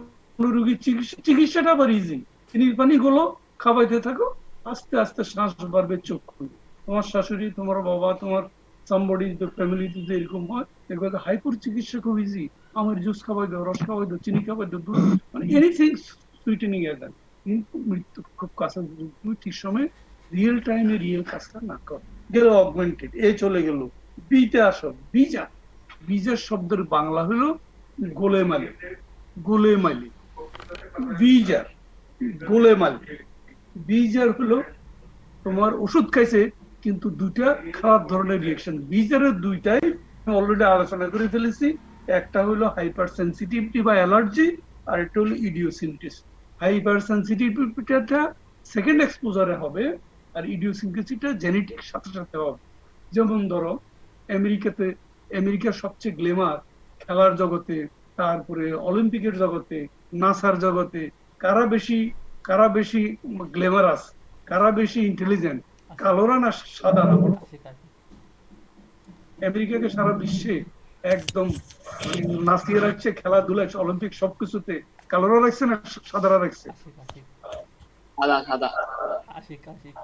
রোগীর চিকিৎসাটা আবার ইজি। চিনির পানি গুলো খাওয়াইতে থাকো, আস্তে আস্তে শ্বাস বাড়বে, চোখ খুলবে। তোমার শাশুড়ি, তোমার বাবা, তোমার সামবডি ফ্যামিলি যদি এরকম হয়, এরকম হাইপুর চিকিৎসা খুব ইজি। আমের জুস খাওয়াই দাও, রস খাওয়াই দাও, চিনি খাওয়াই দাও, দুধ, মানে এনিথিং সুইটেনিং এর দেন। কিন্তু মৃত্যু খুব কাছে, তুমি ঠিক সময় রিয়েল টাইমে রিয়েল কাজটা না করো। গেল অগমেন্টেড, এ চলে গেল। বিতে আসো, বিজা। বীজের শব্দের বাংলা হলো গোলেমালি। গোলেমালি বীজার, গোলেমালি। বীজার হলো তোমার ওষুধ খাইছে, কিন্তু দুইটা খারাপ ধরনের রিয়েকশন। বীজারের দুইটাই অলরেডি আলোচনা করে ফেলেছি। একটা হলো হাইপার সেন্সিটিভিটি বা অ্যালার্জি, আর একটা হলো ইডিওসিনক্রেসি। হাইপার সেন্সিটিভিটিটা সেকেন্ড এক্সপোজারে হবে, আর ইডিওসিনক্রেসিটা জেনেটিক সাথে সাথে হবে। যেমন ধরো আমেরিকার সবচেয়ে গ্লেমার খেলার জগতে, তারপরে অলিম্পিকের জগতে, নাসার জগতে কারা বেশি গ্লেমারাস, কারা বেশি ইন্টেলিজেন্ট, কালোরা না সাদারা? আশিক আশিক আমেরিকাকে সারা বিশ্বে একদম নাচিয়ে রাখছে, খেলাধুলায়, অলিম্পিক সবকিছুতে। কালোরা রাখছে না সাদারা রাখছে? আশিক আশিক সাদা সাদা আশিক আশিক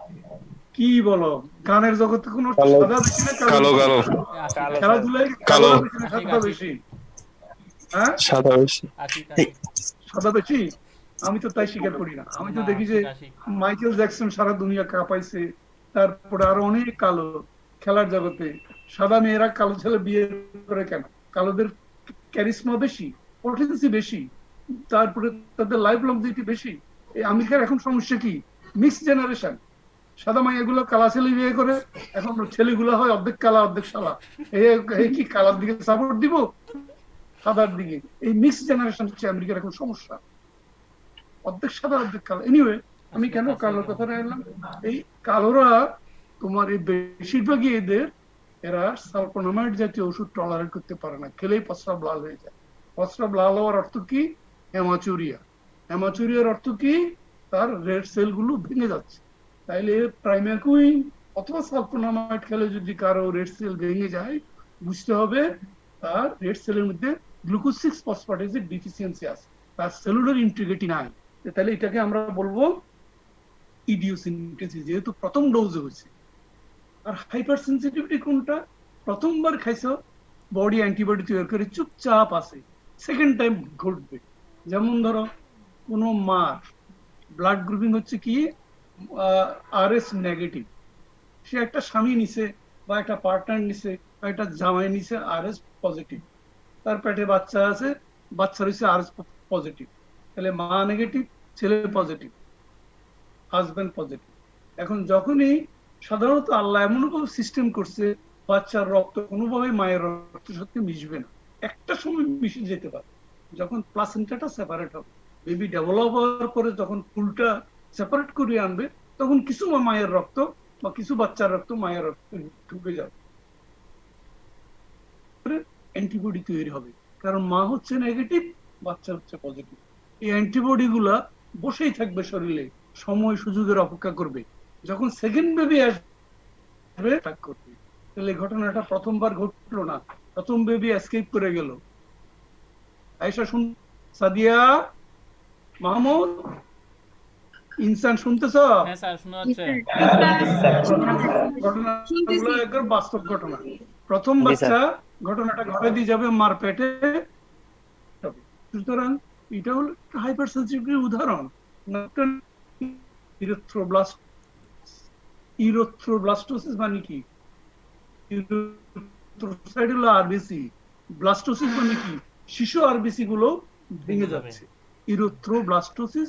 কি বলো, গানের জগতে কোনো কালো। সাদা বেশি না কালো বেশি? কালো আশিক খেলাধুলায় কালো। কালোরা বেশি না সাদা বেশি? হ্যাঁ, সাদা বেশি। আশিক আশিক সাদা বেশি। আমি তো তাই স্বীকার করি না। আমি তো দেখি যে মাইকেল জ্যাকসন সারা দুনিয়া কাঁপাইছে, তারপরে আরো অনেক কালো খেলার জগতে। সাদা মেয়েরা কালো ছেলে বিয়ে করে কেন? কালোদের ক্যারিসমা বেশি, পটেন্সি বেশি, তারপরে তাদের লাইফ লংজিভিটি বেশি। এই আমেরিকার এখন সমস্যা কি? Mix generation. সাদা মাইয়াগুলো কালা ছেলে বিয়ে করে, এখন ছেলেগুলো হয় অর্ধেক কালা অর্ধেক সাদা। এই কি কালার দিকে সাপোর্ট দিব, সাদার দিকে? এই মিক্স জেনারেশন হচ্ছে আমেরিকার এখন সমস্যা, অর্ধেক সাদা অর্ধেক কালো। এনিওয়ে, আমি কেন কালোর কথাটা এলাম? এই কালোরা তোমার এই বেশিরভাগই এরা সালপোনামাইড জাতীয় ওষুধ টলারেট করতে পারে না, খেলেই প্রস্রাব লাল হয়ে যায়। প্রস্রাব লাল হওয়ার অর্থ কি? হেমাচুরিয়া। হেমাচুরিয়ার অর্থ কি? তার রেড সেল গুলো ভেঙে যাচ্ছে। তাইলে প্রাইমাকুইন অথবা সালপোনামাইড খেলে যদি কারো রেড সেল ভেঙে যায়, বুঝতে হবে তার রেড সেলের মধ্যে গ্লুকোজ 6 ফসফেটেজের ডিফিসিয়েন্সি আছে, তার সেলুলার ইন্টিগ্রিটি নাই। তাহলে এটাকে আমরা বলবো ইডিওসিনক্রেসি, যেহেতু প্রথম ডোজে হয়েছে। আর হাইপার সেন্সিটিভিটি কোনটা? প্রথমবার খাইছো, বডি অ্যান্টিবডি তৈরি করে চুপচাপ আছে, সেকেন্ড টাইম ঘটবে। যেমন ধরো কোনো মার ব্লাড গ্রুপিং হচ্ছে কি আরএস নেগেটিভ, সে একটা স্বামী নিছে বা একটা পার্টনার নিছে বা একটা জামাই নিছে আরএস পজিটিভ, তার পেটে বাচ্চা আছে, বাচ্চা হয়েছে আরএস পজিটিভ। তাহলে মা নেগেটিভ, ছেলে পজিটিভ, হাজবেন্ড পজিটিভ। এখন যখনই সাধারণত আল্লাহ এমন ভাবে সিস্টেম করছে, বাচ্চার রক্ত কোনোভাবে মায়ের রক্তের সাথে মিশবে না, একটা সময় মিশে যেতে পারে যখন প্লাসেন্টাটা সেপারেট হবে। বেবি ডেভেলপ হওয়ার পরে যখন ফুলটা সেপারেট করে আনবে, তখন কিছু মায়ের রক্ত বা কিছু বাচ্চার রক্ত মায়ের রক্ত ঢুকে যাবে, অ্যান্টিবডি তৈরি হবে। কারণ মা হচ্ছে নেগেটিভ, বাচ্চা হচ্ছে পজিটিভ। এই অ্যান্টিবডি গুলা বসেই থাকবে শরীরে, সময় সুযোগের অপেক্ষা করবে, যখন সেকেন্ড বেবি আসবে অ্যাটাক করবে। তাহলে ঘটনাটা প্রথমবার ঘটলো না, প্রথম বেবি এসকেপ করে গেল। আয়েশা শুন, সাদিয়া মাহমুদ ইনসান শুনতেছ? হ্যাঁ স্যার শোনা যাচ্ছে। ঘটনাগুলো একবার বাস্তব ঘটনা। প্রথম জি, বাচ্চা ঘটনাটা ঘটে দিয়ে যাবে মার পেটে। সুতরাং এটা হলো হাইপার সেন্সিটিভিটির উদাহরণ। ইরোথ্রোব্লাস্টোসিস মানে কি? ইরোথ্রোসাইট হলো আরবিসি, ব্লাস্টোসিস মানে কি? শিশু আরবিসি গুলো ভেঙে যাচ্ছে। ইরোথ্রোব্লাস্টোসিস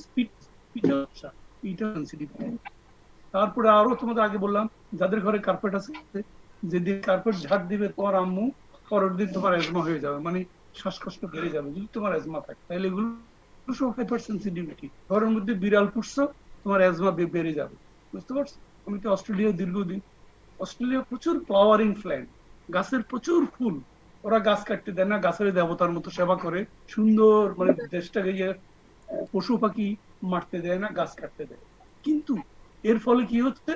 পিটা সেন্সিটিভিটি। তারপরে আরো তোমাদের আগে বললাম, যাদের ঘরে কার্পেট আছে, যেদিন কার্পেট ঝাড় দিবে তোমার আম্মু, পরের দিন তোমার অ্যাজমা হয়ে যাবে, মানে শ্বাসকষ্ট বেড়ে যাবে যদি তোমার অ্যাজমা থাকে। তাহলে এগুলো সব হাইপার সেন্সিটিভিটি। ঘরের মধ্যে বিড়াল পুষছো, তোমার অ্যাজমা বেড়ে যাবে। বুঝতে পারছো? আমি তো অস্ট্রেলিয়া দীর্ঘদিন, অস্ট্রেলিয়া প্রচুর ফ্লাওয়ারিং প্ল্যান্ট, গাছের প্রচুর ফুল। ওরা গাছ কাটতে দেয় না, গাছের দেবতার মতো সেবা করে, সুন্দর মানে দেশটাকে পশু পাখি মারতে দেয় না, গাছ কাটতে দেয়। কিন্তু এর ফলে কি হচ্ছে,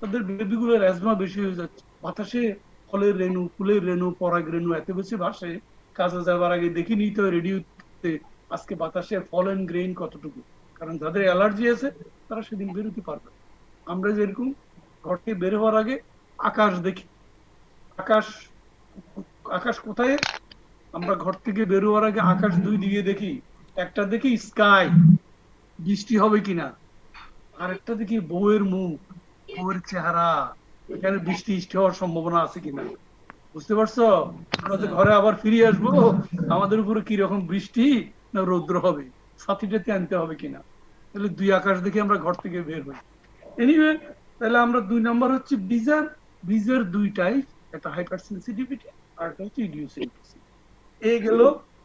তাদের বেবিগুলোর অ্যাজমা বেশি হয়ে যাচ্ছে। বাতাসে ফলের রেণু, ফুলের রেণু, পরাগ রেণু এত বেশি ভাসে, কাজে যাওয়ার আগে দেখে নিতে হয় রেডিওতে আজকে বাতাসে ফলেন গ্রেইন কতটুকু। কারণ যাদের অ্যালার্জি আছে তারা সেদিন বেরোতে পারবে। আমরা যেরকম ঘর থেকে বের হওয়ার আগে আকাশ দেখি, আকাশ আকাশ কোথায়? আমরা ঘর থেকে বেরোয়ার আগে আকাশ দুই দিকে দেখি। একটা দেখি স্কাই, বৃষ্টি হবে কিনা, আর একটা দেখি বউয়ের মুখ, বউয়ের চেহারা, এখানে বৃষ্টি হওয়ার সম্ভাবনা আছে কিনা। বুঝতে পারছো? আমরা যে ঘরে আবার ফিরে আসবো, আমাদের উপরে কি রকম বৃষ্টি না রৌদ্র হবে, ছাতিটাতে আনতে হবে কিনা। তাহলে দুই আকাশ দেখে আমরা ঘর থেকে বের হই। এনিওয়ে, তাহলে আমরা 2 নাম্বার হচ্ছে ব্রিজার। ব্রিজের দুইটাই, একটা হাইপার সেন্সিটিভিটি আর একটা হচ্ছে ইডিওসিনক্রেসি। এ গেল,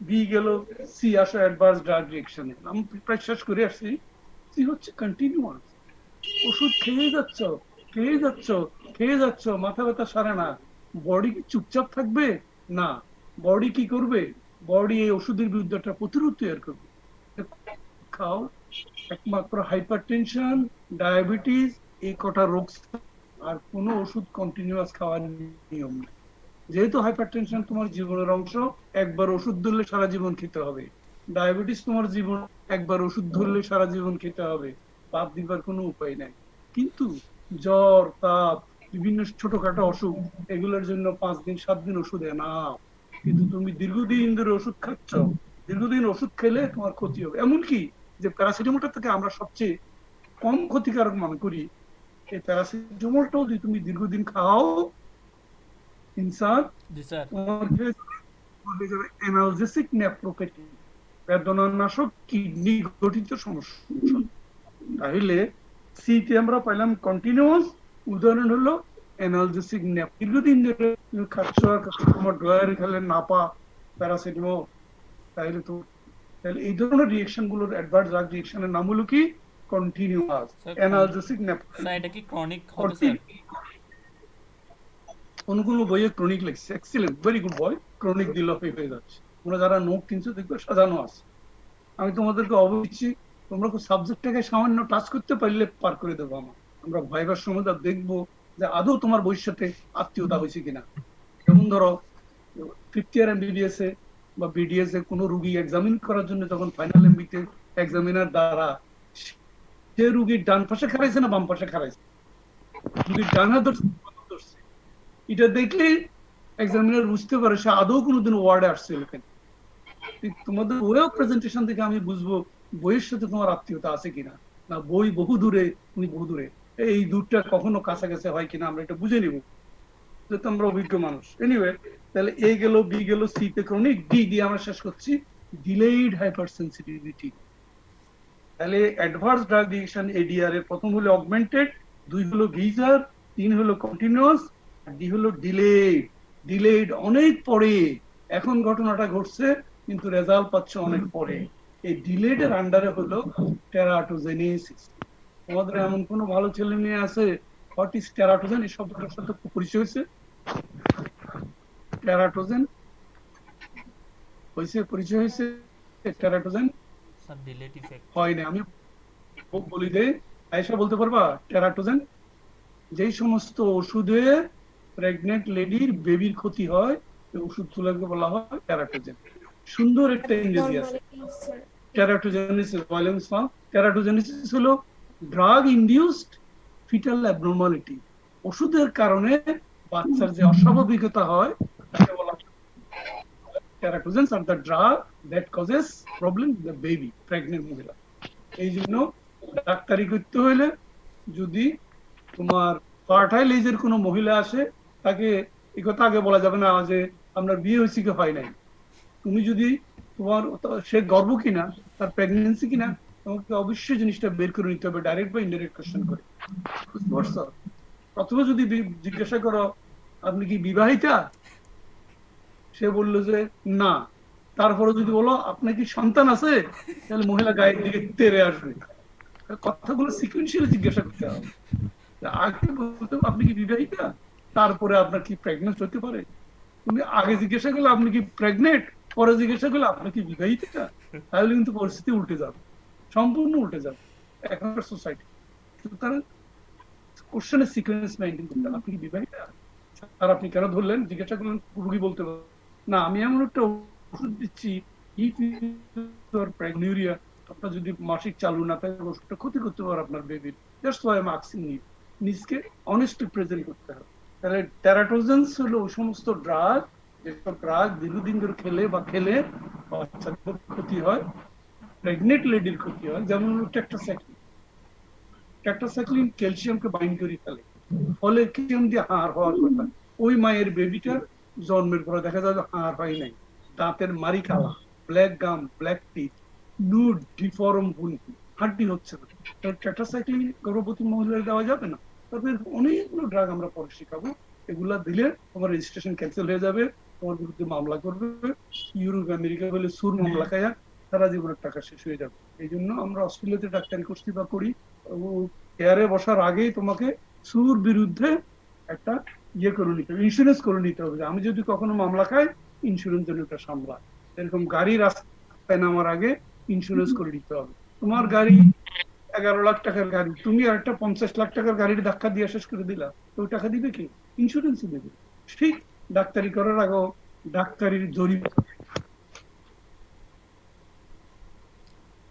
বি গেল, সি আসো অ্যাডভান্স ড্রাগ রিঅ্যাকশনে। আমি প্রায় শেষ করে আসছি। সি হচ্ছে কন্টিনিউয়াস। ওষুধ খেয়ে যাচ্ছ, খেয়ে যাচ্ছ, খেয়ে যাচ্ছ, মাথা ব্যথা সারে না। বডি কি চুপচাপ থাকবে? না, বডি কি করবে? বডি এই ওষুধের বিরুদ্ধে একটা প্রতিরোধ তৈরি করবে। খাও, একমাত্র হাইপারটেনশন, ডায়াবেটিস, এই কটা রোগ, আর কোনো ওষুধ কন্টিনিউয়াস খাওয়ার নিয়ম নেই। যেহেতু হাইপারটেনশন তোমার জীবনের অংশ, একবার ওষুধ ধরলে সারা জীবন খেতে হবে। ডায়াবেটিস তোমার জীবন, একবার ওষুধ ধরলে সারা জীবন খেতে হবে, বাদ দিবার কোনো উপায় নাই। কিন্তু জ্বর, তাপ, বিভিন্ন ছোটখাটো অসুখ, এগুলোর জন্য 5 দিন 7 দিন ওষুধ না। কিন্তু তুমি দীর্ঘদিন ধরে ওষুধ খাচ্ছ, দীর্ঘদিন ওষুধ খেলে তোমার ক্ষতি হবে। এমনকি যে প্যারাসিটামলটা থেকে আমরা সবচেয়ে কম ক্ষতিকারক মনে করি, এই প্যারাসিটামলটাও যদি তুমি দীর্ঘদিন খাও, ইনসান, জি স্যার। তোমার হয়ে যাবে অ্যানালজেসিক নেফ্রোপ্যাথি, বেদনানাশক কিডনি গঠিত সমস্যা। তাহলে সিতে আমরা পাইলাম কন্টিনিউয়াস, উদাহরণ হলো অ্যানালজেসিক নেপ। দীর্ঘদিন ধরে তুমি খাচ্ছ আর খাচ্ছ, তোমার ড্রয়ারে খেলে নাপা প্যারাসিটামল, তাহলে তো, তাহলে এই ধরনের রিঅ্যাকশন গুলোর অ্যাডভার্স ড্রাগ রিঅ্যাকশনের নাম হলো কি? Continuous analgesic নেপ। স্যার এটা কি ক্রনিক হবে স্যার? কোন কোন বইয়ে ক্রনিক লেখছে, excellent, very good boy, chronic দিল হয়ে যাচ্ছে। তোমরা যারা নোট কিনছো দেখবে সাজানো আছে। আমি তোমাদেরকে অবশ্যই, তোমরা সাবজেক্টটাকে সামান্য টাচ করতে পারলে পার করে দেবো। আমরা ভাইবার সময় দেখবো যে আদৌ তোমার বইয়ের সাথে আত্মীয়তা হয়েছে কিনা। যেমন ধরো 5th ইয়ার এমবিবিএস এ বা বিডিএস এ কোনো রুগী এক্সামিন করার জন্য যখন ফাইনাল এমবিতে এক্সামিনার দ্বারা সে রুগীর ডান পাশে খারাইছে না বাম পাশে খারাইছে, রুগীর ডান হাত ধরছে, এটা দেখলেই এক্সামিনার বুঝতে পারে সে আদৌ কোনোদিন ওয়ার্ডে আসছে এখানে। তোমাদের ওয়ে অফ প্রেজেন্টেশন থেকে আমি বুঝবো বইয়ের সাথে তোমার আত্মীয়তা আছে কিনা। না বই বহু দূরে, তুমি বহু দূরে, এই দূরটা কখনো কাছাকাছি হয় কিনা আমরা এটা বুঝে নিব, যেহেতু আমরা অভিজ্ঞ মানুষ। এনিওয়ে, তাহলে এ গেল, বি গেল, সি তে ক্রনিক, ডি দিয়ে আমরা শেষ করছি ডিলেইড হাইপার সেন্সিটিভিটি। তাহলে অ্যাডভান্স ড্রাগ রিঅ্যাকশন এডিআর এর প্রথম হলো অগমেন্টেড, 2 হলো ভিজার, 3 হলো কন্টিনিউয়াস, আর ডি হলো ডিলেইড। ডিলেইড অনেক পরে, এখন ঘটনাটা ঘটছে কিন্তু রেজাল্ট পাচ্ছে অনেক পরে। এই ডিলেড এর আন্ডারে হলো টেরাটোজেনেসিস। তোমাদের এমন কোনো ভালো ছেলে মেয়ে আছে হোয়াট ইজ টেরাটোজেন, এই শব্দটার সাথে পরিচয় হয়েছে? টেরাটোজেন পরিচয় হয়েছে? টেরাটোজেন স্যার ডিলেট ইফেক্ট হয় না, আমি বলি দে, আয়েশা বলতে পারবা টেরাটোজেন? যেই সমস্ত ওষুধে প্রেগনেন্ট লেডির বেবির ক্ষতি হয়, ওষুধ গুলোকে বলা হয় টেরাটোজেন। সুন্দর একটা ইংরেজি আছে, টেরাটোজেনেসিস, ভায়োলেন্স ফর্ম। টেরাটোজেনেসিস হলো ড্রাগ ইনডিউসড ফিটাল অ্যাবনর্মালিটি, ওষুধের কারণে বাচ্চার যে অস্বাভাবিকতা হয় তাকে বলা হয় teratogens are the drug that causes problem in the baby, pregnant মহিলা। এই জন্য ডাক্তারি করতে হইলে যদি তোমার ফার্টাইল এজের কোনো মহিলা আসে, তাকে এই কথা আগে বলা যাবে না যে আপনার বিয়ে হয়েছে কি হয় নাই। তুমি যদি তোমার সে গর্ভ কিনা, তার প্রেগনেন্সি কিনা, তোমাকে অবশ্যই জিনিসটা বের করে নিতে হবে, ডাইরেক্ট বা ইনডাইরেক্ট কোশ্চেন করে। বুঝতে পারছো? প্রথমে যদি জিজ্ঞাসা করো আপনি কি বিবাহিতা, সে বললো যে না, তারপরে যদি বলো আপনার কি সন্তান আছে, তাহলে মহিলা গায়ের দিকে তেড়ে আসবে। কথাগুলো সিকুয়েন্সিয়ালি জিজ্ঞাসা করতে হবে। আগে বলতে হবে আপনি কি বিবাহিতা, তারপরে আপনার কি প্রেগনেন্ট হতে পারে। তুমি আগে জিজ্ঞাসা করলে আপনি কি প্রেগনেন্ট, পরে জিজ্ঞাসা করলে আপনি কি বিবাহিতা, তাহলে কিন্তু পরিস্থিতি উল্টে যাবে, সম্পূর্ণ উল্টে যাবে এখনকার সোসাইটি। সুতরাং কোশ্চেনের সিকোয়েন্স মেইনটেইন করতে হবে। আপনি কি বিবাহিতা, আর আপনি কেন ধরলেন, জিজ্ঞাসা করলেন, রুগী বলতে পারবে না আমি এমন একটা ওষুধ দিচ্ছি, প্রেগনিউরিয়া, আপনার যদি মাসিক চালু না থাকে ওষুধটা ক্ষতি করতে পারে আপনার বেবির। That's why I am asking you. নিজকে অনেস্টলি প্রেজেন্ট করতে হবে। তাহলে টেরাটোজেন্স হলো ওই সমস্ত ড্রাগ, যেসব ড্রাগ দীর্ঘদিন ধরে খেলে বাচ্চাদের ক্ষতি হয়, প্রেগনেন্ট লেডির ক্ষতি হয়। যেমন টেট্রাসাইক্লিন ক্যালসিয়ামকে বাইন্ড করে ফেলে, ফলে ক্যালসিয়াম দিয়ে হাড় হওয়ার কথা। ওই মায়ের বেবিটার জন্মের পরে দেখা যায় হাড় হয় নাই, দাঁতের মারি কালা, ব্ল্যাক গাম, ব্ল্যাক টিথ, নুড, ডিফর্ম ভুলকি, হাড্ডি হচ্ছে না। টেট্রাসাইক্লিন গর্ভবতী মহিলাদের দেওয়া যাবে না। তবে অনেকগুলো ড্রাগ আমরা পরে শিখাবো, এগুলা দিলে তোমার রেজিস্ট্রেশন ক্যান্সেল হয়ে যাবে, তোমার বিরুদ্ধে মামলা করবে। ইউরোপ আমেরিকা বলে সুর মামলা খায়া সারা জীবনের টাকা শেষ হয়ে যাবে। এই জন্য আমরা অস্ট্রেলিয়াতে ডাক্তারি করছি বা করি, কেয়ারে বসার আগেই তোমাকে সুর বিরুদ্ধে একটা ইয়ে করে নিতে হবে, ইন্স্যুরেন্স করে নিতে হবে। আমি যদি কখনো মামলা খাই, ইন্স্যুরেন্স যেন ওটা সামলায়। এরকম গাড়ি রাস্তায় নামার আগে ইন্স্যুরেন্স করে নিতে হবে। তোমার গাড়ি 11 লাখ টাকার গাড়ি, তুমি একটা 50 লাখ টাকার গাড়ির ধাক্কা দিয়ে শেষ করে দিলা, তো ওই টাকা দিবে কি? ইন্স্যুরেন্সই দেবে। ঠিক ডাক্তারি করার আগে ডাক্তারির জরিপ।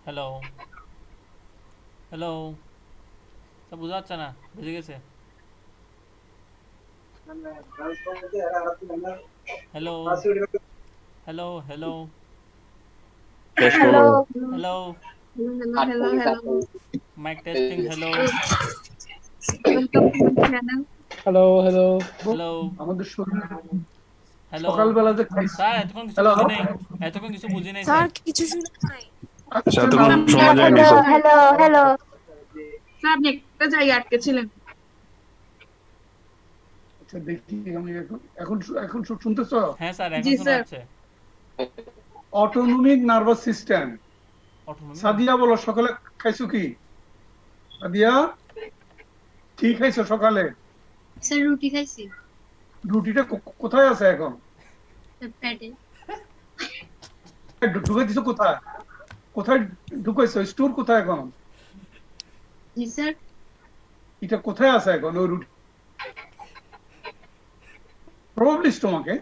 হ্যালো হ্যালো, সব বোঝা যাচ্ছে না, বুঝে গেছে? Hello hello hello test Hello. করবো। Hello, Hello. Mic testing, hello Welcome to my channel. Hello আমাদের শরীর হ্যালো। সকালবেলা যে খাইছি। স্যার এতক্ষণ কিছু Hello? বুঝি নাই, এতক্ষণ কিছু বুঝি নাই স্যার স্যার। কিছু শুনে নাই। আচ্ছা, সাথে না, কোনো শোনা যায়নি স্যার। হ্যালো। স্যার আপনি একটা জায়গায় আটকে ছিলেন। আচ্ছা দেখি আমি এখন এখন শুনতেছো? হ্যাঁ স্যার, এখন জি, শোনা স্যার। যাচ্ছে। Autonomic nervous system. Autonomy, Sadia বলো, সকালে খাইছো কি? সাদিয়া, কি খাইছো সকালে? স্যার রুটি খাইছি রুটিটা কোথায় আছে এখন? পেটে। ঢুকে দিছো কোথায়? কোথায় ঢুকাইছো? স্টোর কোথায় এখন? জি স্যার। এটা কোথায় আছে এখন ওই রুটি? প্রবাবলি স্টোমাকে,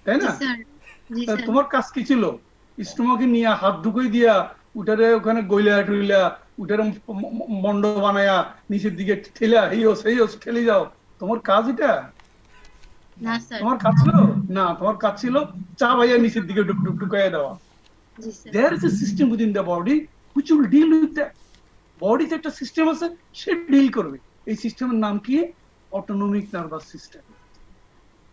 তাই জি না? স্যার। জি তা স্যার। তোমার কাজ কি ছিল? স্টোমাকে নিয়ে হাত ঢুকাই দিয়া ওটারে ওখানে গইলা টইলা ওটারে মন্ড বানায়া নিচের দিকে ঠেলা সেই ঠেলে যাও, তোমার কাজ এটা? না স্যার। তোমার কাজ ছিল না, তোমার কাজ ছিল চা ভাইয়া নিচের দিকে ঢুকাইয়া দেওয়া। জি sir. There is a system within the body which will deal with that. বডিতে একটা সিস্টেম আছে, সে ডিল করবে। এই সিস্টেমের নাম কি? Autonomic nervous system.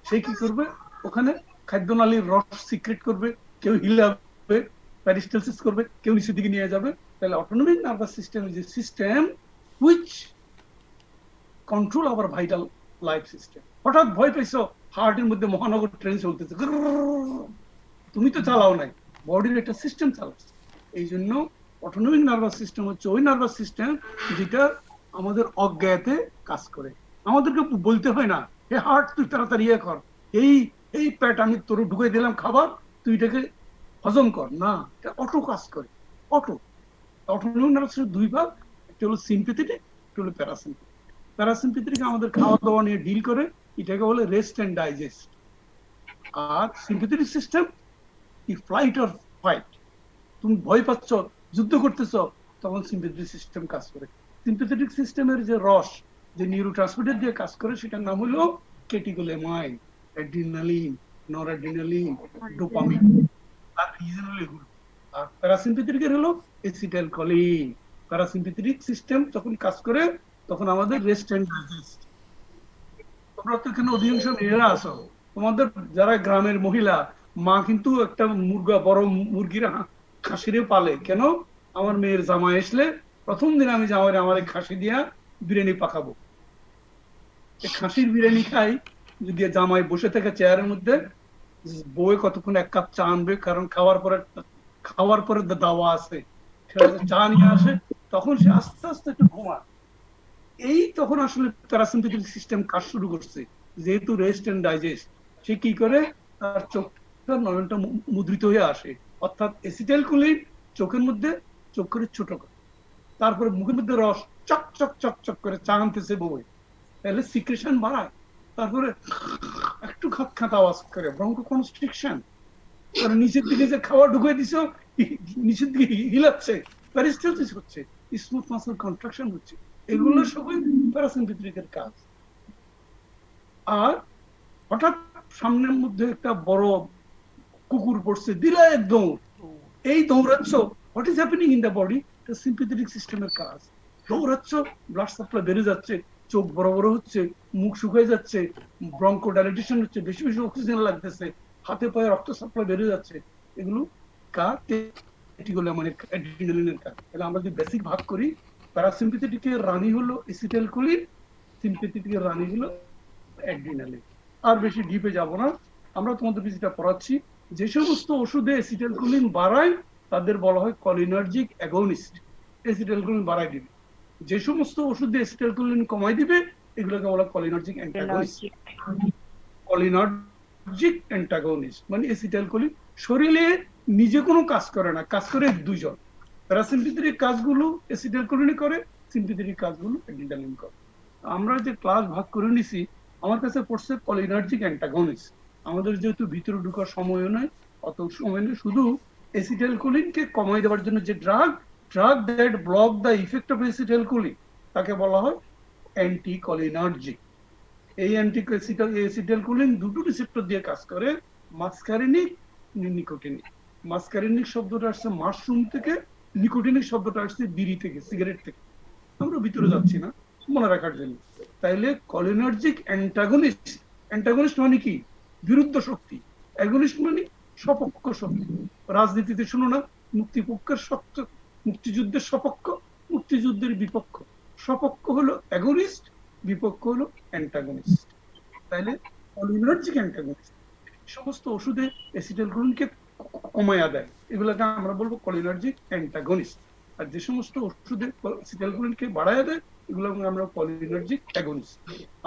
সে কি করবে? ওখানে খাদ্যনালীর রস সিক্রেট করবে, কেউ হিলাবে, প্যারিস্টালসিস করবে, কেউ নিচের দিকে নিয়ে যাবে। তাহলে autonomic nervous system is a system which control hour vital life system. হঠাৎ ভয় পেয়েছো, হার্টের মধ্যে মহানগর ট্রেন চলতেছে, তুমি তো চালাও নাই, বডির একটা সিস্টেম চালাচ্ছে। এই জন্য অটোনমিক নার্ভাস সিস্টেম হচ্ছে ওই নার্ভাস সিস্টেম যেটা আমাদের অজ্ঞাতে কাজ করে। আমাদেরকে বলতে হয় না, হে হার্ট তুই তাড়াতাড়ি ইয়ে কর, এই প্যাট আমি তোর ঢুকে দিলাম খাবার, তুই এটাকে হজম কর। না, এটা অটো কাজ করে। অটোনমিক নার্ভাস সিস্টেম দুই ভাগ, একটা হলো সিম্প্যাথেটিক, একটা হলো প্যারাসিম্প্যাথেটিক। প্যারাসিম্প্যাথেটিক আমাদের খাওয়া দাওয়া নিয়ে ডিল করে, এটাকে বলে রেস্ট এন্ড ডাইজেস্ট। আর সিম্প্যাথেটিক সিস্টেম কি ফ্লাইট অর ফাইট, তুমি ভয় পাচ্ছ, যুদ্ধ করতেছ, তখন সিম্পেথেটিক সিস্টেম কাজ করে। সিম্পেথেটিক সিস্টেমের যে রস, যে নিউরোট্রান্সমিটার দিয়ে কাজ করে, সেটার নাম হলো কেটিকোলেমাইন, অ্যাড্রিনালিন, নরঅ্যাড্রিনালিন, ডোপামিন আর রিজনাল এগুলো। আর প্যারাসিম্পেথেটিকের হলো এসিটাইলকোলিন। প্যারাসিম্পেথেটিক সিস্টেম যখন কাজ করে তখন আমাদের রেস্ট এন্ড ডাইজেস্ট। তোমরা তো এখানে অধিকাংশ মেয়েরা আছো, তোমাদের যারা গ্রামের মহিলা, মা কিন্তু একটা বড় মুরগির খাসিরে পালে। কেন? আমার মেয়ের জামাই আসলে প্রথম দিন আমি জামাই আমার এই খাসি দিয়া বিরিয়ানি পাকাবো। এই খাসির বিরিয়ানি খাই যদি জামাই বসে থাকে চেয়ারের মধ্যে, বউয়ে কতক্ষণ এক কাপ চা আনবে, কারণ খাওয়ার পরে দাওয়া আছে, চা নিয়ে আসে, তখন সে আস্তে আস্তে একটু ঘুমায়। এই তখন আসলে প্যারাসিম্পেথেটিক সিস্টেম কাজ শুরু করছে, যেহেতু রেস্ট এন্ড ডাইজেস্ট। সে কি করে? তার চোখটা নয়নটা মুদ্রিত হয়ে আসে, অর্থাৎ এসিটাইলকোলিন চোখের মধ্যে চোখ করে ছোট করে, তারপরে মুখের মধ্যে রস চক চক চক চক করে চা আনতেছে বউয়ে, তাহলে সিক্রেশন বাড়ায়। তারপরে একটু খাত খাত আওয়াজ করে, ব্রঙ্কো কনস্ট্রিকশন, কারণ নিচের দিকে যে খাওয়া ঢুকে দিছো, নিচের দিকে হিলাচ্ছে, প্যারিস্টালসিস হচ্ছে, স্মুথ মাসল কন্ট্রাকশন হচ্ছে। এগুলো সবই প্যারাসিম্পেথেটিকের কাজ। আর হঠাৎ সামনের মধ্যে একটা বড় কুকুর পড়ছে, দিলে একদম, এই দৌড়াচ্ছ, what is happening in the body? এটা সিম্পেথেটিক সিস্টেমের কাজ। দৌড়াচ্ছ, ব্লাড সাপ্লাই বেড়ে যাচ্ছে, চোখ বড় বড় হচ্ছে, মুখ শুকিয়ে যাচ্ছে, ব্রঙ্কো ডাইলেটেশন হচ্ছে, বেশি বেশি অক্সিজেন লাগতেছে, হাতে পায়ে রক্ত সাপ্লাই বেড়ে যাচ্ছে। এগুলো কাজ, এটিগুলো মানে অ্যাড্রিনালিনের কাজ। তাহলে আমরা যদি বেসিক ভাগ করি, প্যারাসিম্পেথেটিকের রানী হলো এসিটাইলকোলিন, সিম্পেথেটিকের রানী হলো অ্যাড্রিনালিন। আর বেশি ডিপে যাব না, আমরা তোমাদের যেটা পড়াচ্ছি, যে সমস্ত ওষুধে এসিটাইলকোলিন বাড়ায় তাদের বলা হয় কলিনার্জিক অ্যাগনিস্ট, এসিটাইলকোলিন বাড়ায় দিবে। যে সমস্ত ওষুধে এসিটাইলকোলিন কমাই দিবে, এগুলোকে বলা কলিনার্জিক অ্যান্টাগনিস্ট। কলিনার্জিক অ্যান্টাগনিস্ট মানে এসিটাইলকোলিন শরীরে নিজে কোনো কাজ করে না, কাজ করে দুইজন। প্যারাসিম্পেথেটিক কাজগুলো এসিটাইলকোলিন করে, সিম্পেথেটিক কাজগুলো অ্যাড্রিনালিন করে। আমরা যে ক্লাস ভাগ করে নিছি, আমার কাছে পড়ছে কলিনার্জিক অ্যান্টাগনিস্ট। আমাদের যেহেতু ভিতরে ঢোকার সময়ও নাই, অত সময় নেই, শুধু এসিটাইলকোলিনকে কমাই দেওয়ার জন্য যে drug that block the effect of acetylcholine, তাকে বলা হয় অ্যান্টিকলিনার্জিক। এই এসিটাইলকোলিন দুটো রিসেপ্টর দিয়ে কাজ করে, মাসকারিনিক, নিকোটিনিক। মাসকারিনিক শব্দটা আসছে মাশরুম থেকে, নিকোটিনিক শব্দটা আসছে বিড়ি থেকে, সিগারেট থেকে। আমরা ভিতরে যাচ্ছি না, মনে রাখার জন্য। তাইলে কলিনার্জিক অ্যান্টাগনিস্ট, অ্যান্টাগনিস্ট মানে কি? বিরুদ্ধ শক্তি। অ্যাগনিস্ট মানে সপক্ষ শক্তি। রাজনীতিতে শুনো না, মুক্তিপক্ষের শক্ত, মুক্তিযুদ্ধের সপক্ষ, মুক্তিযুদ্ধের বিপক্ষ। সপক্ষ হলো অ্যাগনিস্ট, বিপক্ষ হলো অ্যান্টাগনিস্ট। তাইলে কলিনার্জিক অ্যান্টাগনিস্ট সমস্ত ওষুধে অ্যাসিটাইলকোলিনকে কমায়া দেয়, এগুলোকে আমরা বলবো কলিনার্জিক অ্যান্টাগনিস্ট। আর যে সমস্ত ওষুধে অ্যাসিটাইলকোলিনকে বাড়ায়া দেয়, এগুলো আমরা কলিনার্জিক অ্যাগনিস্ট।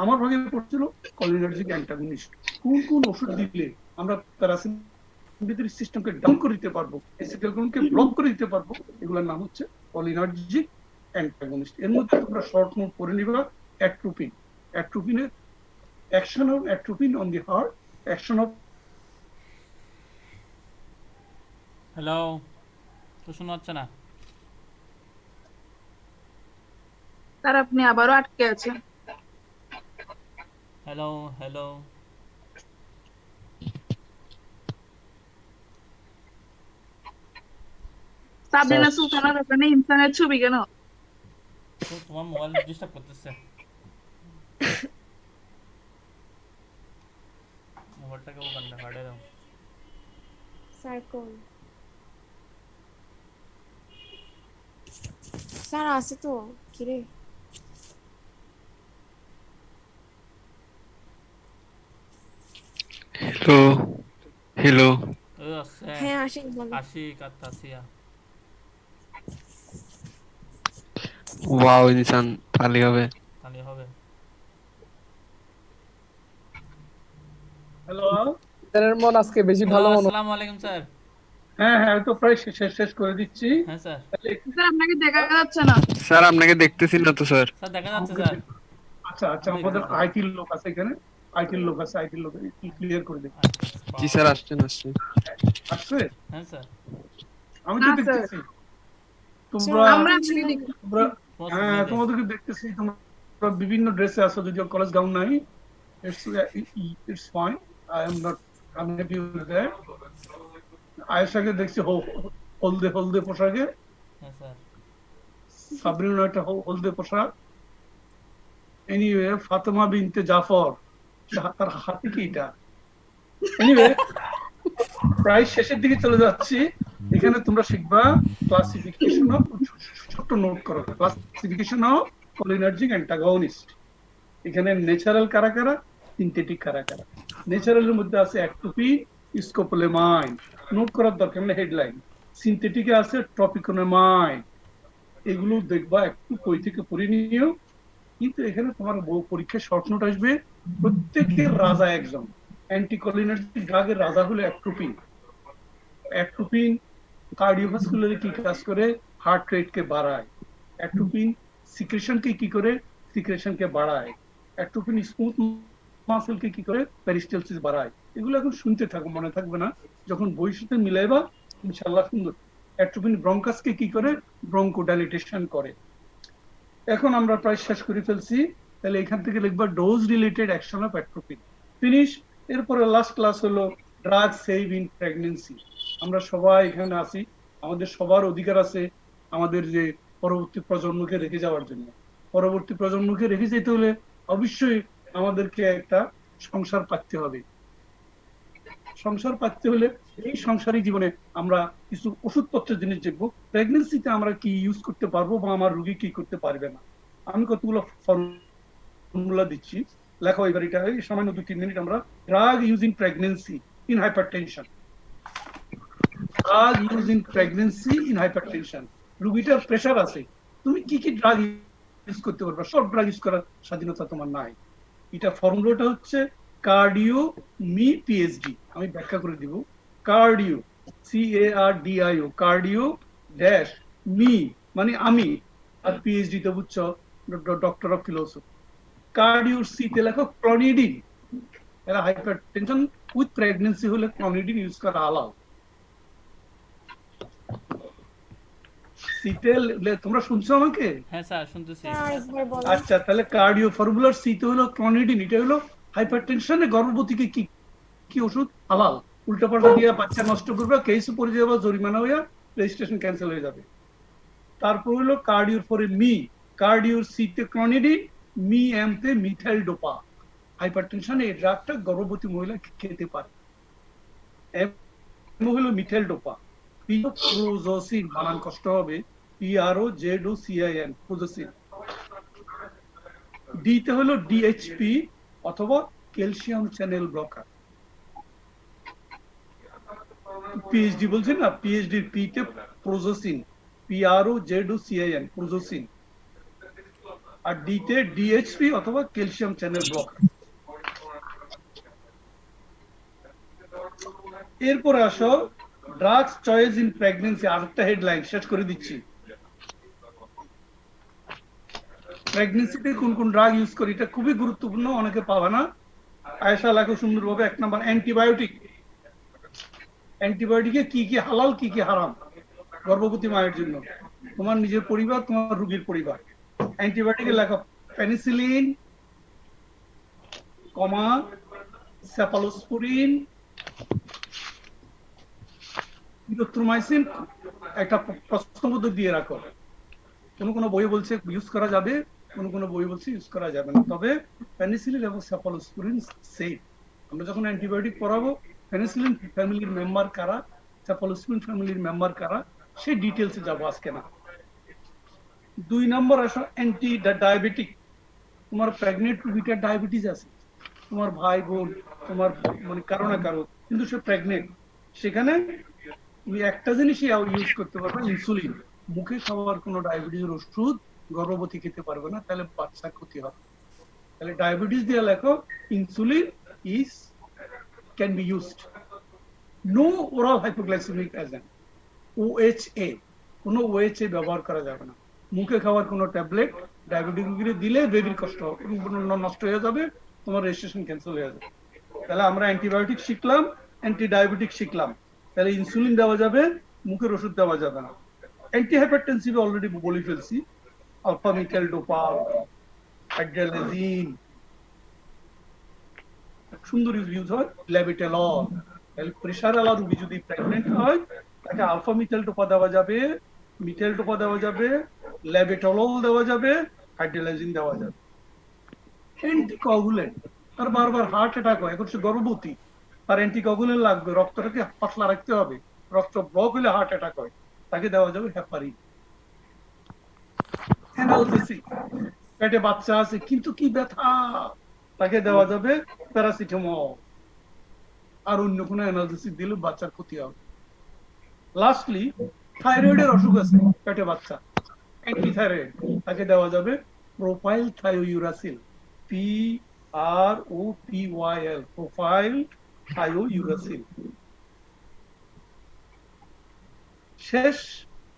আমার ভাগে পড়ছিল কলিনার্জিক অ্যান্টাগনিস্ট। কোন কোন ওষুধ দিলে আমরা প্যারাসিম্পেথেটিক সিস্টেমকে ডাউন করে দিতে পারবো, অ্যাসিটাইলকোলিনকে ব্লক করে দিতে পারবো, এগুলোর নাম হচ্ছে কলিনার্জিক অ্যান্টাগনিস্ট। এর মধ্যে তোমরা শর্ট নোট করে নিবা। অ্যাট্রোপিন, অ্যাট্রোপিনের action of atropine on the heart, action of. Hello, তো শোনা যাচ্ছে না? স্যার আপনি আবারও আটকে আছেন। হ্যালো হ্যালো, সাবরিনা সুলতানার ওখানে ইনসানের ছবি কেন? তো তোমার মোবাইল ডিস্টার্ব করতেছে, মোবাইলটাকে ওখানে হারিয়ে দাও। স্যার কোন? স্যার আছে তো, কিরে? Hello hello. ওই আছে হ্যাঁ আশিক বলো। আশিক আর তাসিয়া। ওয়াও ইনসান, তাহলে হবে। তাহলে হবে। হ্যালো, স্যারের মন আজকে বেশি হ্যালো, ভালো মনে আসসালামু আলাইকুম স্যার। হ্যাঁ হ্যাঁ, তো প্রায় শেষ করে দিচ্ছি। হ্যাঁ স্যার। তাহলে স্যার আপনাকে দেখা যাচ্ছে না। স্যার আপনাকে দেখতেছি না তো স্যার। স্যার দেখা যাচ্ছে স্যার। আচ্ছা আচ্ছা, আমাদের আইটির লোক আছে এখানে, আইটির লোক ক্লিয়ার করে দেবে। জি স্যার, আসছেন আসছেন। আসছে? হ্যাঁ স্যার। আমি না, তো স্যার। দেখতেছি তোমরা আমরা আপনাকে দেখি। তোমরা Boss হ্যাঁ মেয়েদের। তোমাদেরকে দেখতেছি তোমরা বিভিন্ন ড্রেসে আছো, যদিও কলেজ গাউন নাই। It's fine, I am not unhappy with that. আয়েশাকে দেখছি হলদে হলদে পোশাকে, হ্যাঁ স্যার। সাবরিনা একটা হলদে পোশাক। এনিওয়ে ফাতেমা বিনতে জাফর, তার হাতে কি এটা? এনিওয়ে প্রায় শেষের দিকে চলে যাচ্ছি। এখানে তোমরা শিখবা ক্লাসিফিকেশন অফ, ছোট্ট নোট করো, ক্লাসিফিকেশন অফ কোলিনার্জিক অ্যান্টাগনিস্ট। এখানে ন্যাচারাল কারা কারা, সিনথেটিক কারা কারা। ন্যাচারালের মধ্যে আছে অ্যাক্টোপিন, স্কোপোলেমাইন, নোট করার দরকার নেই, হেডলাইন। সিনথেটিকে আছে ট্রপিকোনেমাইন। এগুলো দেখবা, একটু বই থেকে পড়ে নিও। কিন্তু এখানে তোমার পরীক্ষায় শর্ট নোট আসবে, প্রত্যেকের রাজা একজন। অ্যান্টিকোলিনার্জিক ড্রাগের রাজা হলো অ্যাক্টোপিন। অ্যাক্টোপিন কার্ডিওভাস্কুলারে কি কাজ করে? হার্ট রেটকে বাড়ায়। অ্যাক্টোপিন সিক্রেশনকে কি করে? সিক্রেশনকে বাড়ায়। অ্যাক্টোপিন স্মুথ মাসেলকে কি করে? পেরিস্টালসিস বাড়ায়। এগুলো এখন শুনতে থাকো, মনে থাকবে না, যখন বইয়ের সাথে মিলাইবা ইনশাআল্লাহ সুন্দর। অ্যাক্টোপিন ব্রঙ্কাসকে কি করে? ব্রঙ্কোডাইলেটেশন করে। এখন আমরা প্রায় শেষ করে ফেলছি, তাহলে এখান থেকে লিখবা dose related action of atropine. Finish. এরপরে লাস্ট ক্লাস হলো ড্রাগ সেভ ইন প্রেগন্যান্সি। আমরা সবাই এখানে আছি, আমাদের সবার অধিকার আছে আমাদের যে পরবর্তী প্রজন্মকে রেখে যাওয়ার জন্য। পরবর্তী প্রজন্মকে রেখে যেতে হলে অবশ্যই আমাদেরকে একটা সংসার পাততে হবে। সংসার পাততে হলে এই সংসারিক জীবনে আমরা কিছু ওষুধপত্রের জিনিস দেখবো। প্রেগনেন্সিতে আমরা কি ইউজ করতে পারবো বা আমার রোগী কি করতে পারবে না। আমি কতগুলো ফর্মুলা দিচ্ছি, লেখো এবার এটা সামান্য 2-3 মিনিট। আমরা drug use in pregnancy in hypertension. Drug use in pregnancy in hypertension. রোগীটার প্রেশার আছে, তুমি কি কি ড্রাগ ইউজ করতে পারবে? সব ড্রাগ ইউজ করার স্বাধীনতা তোমার নাই। এটা ফর্মুলাটা হচ্ছে কার্ডিও মি পিএইচডি। আমি ব্যাখ্যা করে দিব। Cardio CARDIO, cardio dash me মানে আমি, আর পিএইচডি তে বুঝছো doctor of philosophy. Cardio C তে লেখো ক্লোনিডিন। এরা হাইপারটেনশন উইথ প্রেগন্যান্সি হলে ক্লোনিডিন ইউজ করা আলাও। সিতে তোমরা শুনছো আমাকে? হ্যাঁ স্যার শুনতেছি। স্যার আরেকবার বলেন। আচ্ছা, তাহলে কার্ডিও ফর্মুলার সিতে হলো ক্লোনিডিন। এটা হলো হাইপারটেনশনে গর্ভবতীকে কি কি ওষুধ হালাল। উল্টাপাল্টা দিয়ে বাচ্চা নষ্ট করবে, কেসে পড়ে যাবে, জরিমানা হয়ে রেজিস্ট্রেশন ক্যান্সেল হয়ে যাবে। তারপর হলো কার্ডিওর পরে মি, কার্ডিওর সিতে ক্লোনিডিন, মি এম তে মিথাইল ডোপা। হাইপারটেনশনে এই ড্রাগটা গর্ভবতী মহিলা খেতে পারে। এম হলো মিথাইল ডোপা। পি প্রোজোসিন, বানান কষ্ট হবে, PROZOCIN, প্রোজোসিন। ডি তে হলো DHP অথবা ক্যালসিয়াম চ্যানেল ব্লকার। পিএইচডি বলছি না, পিএইচডির পি তে প্রোজোসিন, PROZOCIN, প্রোজোসিন। আর ডি তে DHP অথবা ক্যালসিয়াম চ্যানেল ব্লকার। এরপরে আসো ড্রাগস চয়েস ইন প্রেগন্যান্সি। আরেকটা হেডলাইন শেষ করে দিচ্ছি। প্রেগন্যান্সিতে কোন কোন ড্রাগ ইউজ করি এটা খুবই গুরুত্বপূর্ণ, অনেকে পাবে না। আয়েশা লেখো সুন্দরভাবে। 1 নাম্বার অ্যান্টিবায়োটিক। অ্যান্টিবায়োটিকে কি কি হালাল কি কি হারাম গর্ভবতী মায়ের জন্য, তোমার নিজের পরিবার, তোমার রোগীর পরিবার। অ্যান্টিবায়োটিকে লেখো পেনিসিলিন, সেফালোস্পোরিন, ইরিথ্রোমাইসিন। একটা প্রশ্নবোধক দিয়ে রাখো। কোন বই বলছে ইউজ করা যাবে, কোন বই বলছে ইউজ করা যাবে না। তবে পেনিসিলিন এবং সেফালোস্পোরিন সেফ। আমরা যখন অ্যান্টিবায়োটিক পড়াবো, পেনিসিলিন ফ্যামিলির মেম্বার কারা, সেফালোস্পোরিন ফ্যামিলির মেম্বার কারা, সেই ডিটেলসে যাবো আজকে না। 2 নম্বর আসো অ্যান্টি ডায়াবেটিক। তোমার প্রেগনেন্ট রোগীটার ডায়াবেটিস আছে, তোমার ভাই বোন, তোমার মানে কারো না কারো, কিন্তু সে প্রেগনেন্ট। সেখানে তুমি একটা জিনিসই ইউজ করতে পারবে, ইনসুলিন। মুখে খাওয়ার কোনো ডায়াবেটিসের ওষুধ গর্ভবতী খেতে পারবে না, তাহলে বাচ্চার ক্ষতি হবে। তাহলে ডায়াবেটিস দিয়ে লেখো insulin is can be used. No oral hypoglycaemic agent, OHA, কোনো OHA ব্যবহার করা যাবে না। মুখে খাওয়ার কোনো ট্যাবলেট ডায়াবেটিক রোগীকে দিলে বেবির কষ্ট নষ্ট হয়ে যাবে, তোমার রেজিস্ট্রেশন ক্যান্সেল হয়ে যাবে। তাহলে আমরা অ্যান্টিবায়োটিক শিখলাম, অ্যান্টি ডায়াবেটিক শিখলাম। তাহলে ইনসুলিন দেওয়া যাবে মুখের ওষুধ দেওয়া যাবে না। অ্যান্টিহাইপারটেনসিভ অলরেডি বলে ফেলছি, আলফা মিথাইল ডোপা, হাইড্রালাজিন, সুন্দর ইউজ হয় ল্যাবিটেলল। প্রেশার আলা রোগী যদি প্রেগনেন্ট হয় তাকে আলফা মিথাইল ডোপা দেওয়া যাবে, মিথাইল ডোপা দেওয়া যাবে, ল্যাবিটেলল দেওয়া যাবে, হাইড্রালাজিন দেওয়া যাবে। অ্যান্টিকগুলেন্ট, তার বারবার হার্ট অ্যাটাক হয়, এখন সে গর্ভবতী, তার অ্যান্টিকগুলেন্ট লাগবে, রক্তটাকে পাতলা রাখতে হবে, রক্ত ব্লক হলে হার্ট অ্যাটাক হয়, তাকে দেওয়া যাবে হেপারিন। অ্যানালজেসিক, পেটে বাচ্চা আছে কিন্তু কি ব্যথা, তাকে দেওয়া যাবে প্যারাসিটামল। আর অন্য কোনো অ্যানালজেসিক দিলে বাচ্চার ক্ষতি হবে। লাস্টলি থাইরয়েডের অসুখ আছে পেটে বাচ্চা, অ্যান্টিথাইরয়েড, তাকে দেওয়া যাবে প্রোপাইল থায়োইউরাসিল, PROPYL, প্রোপাইল থায়োইউরাসিল। শেষ,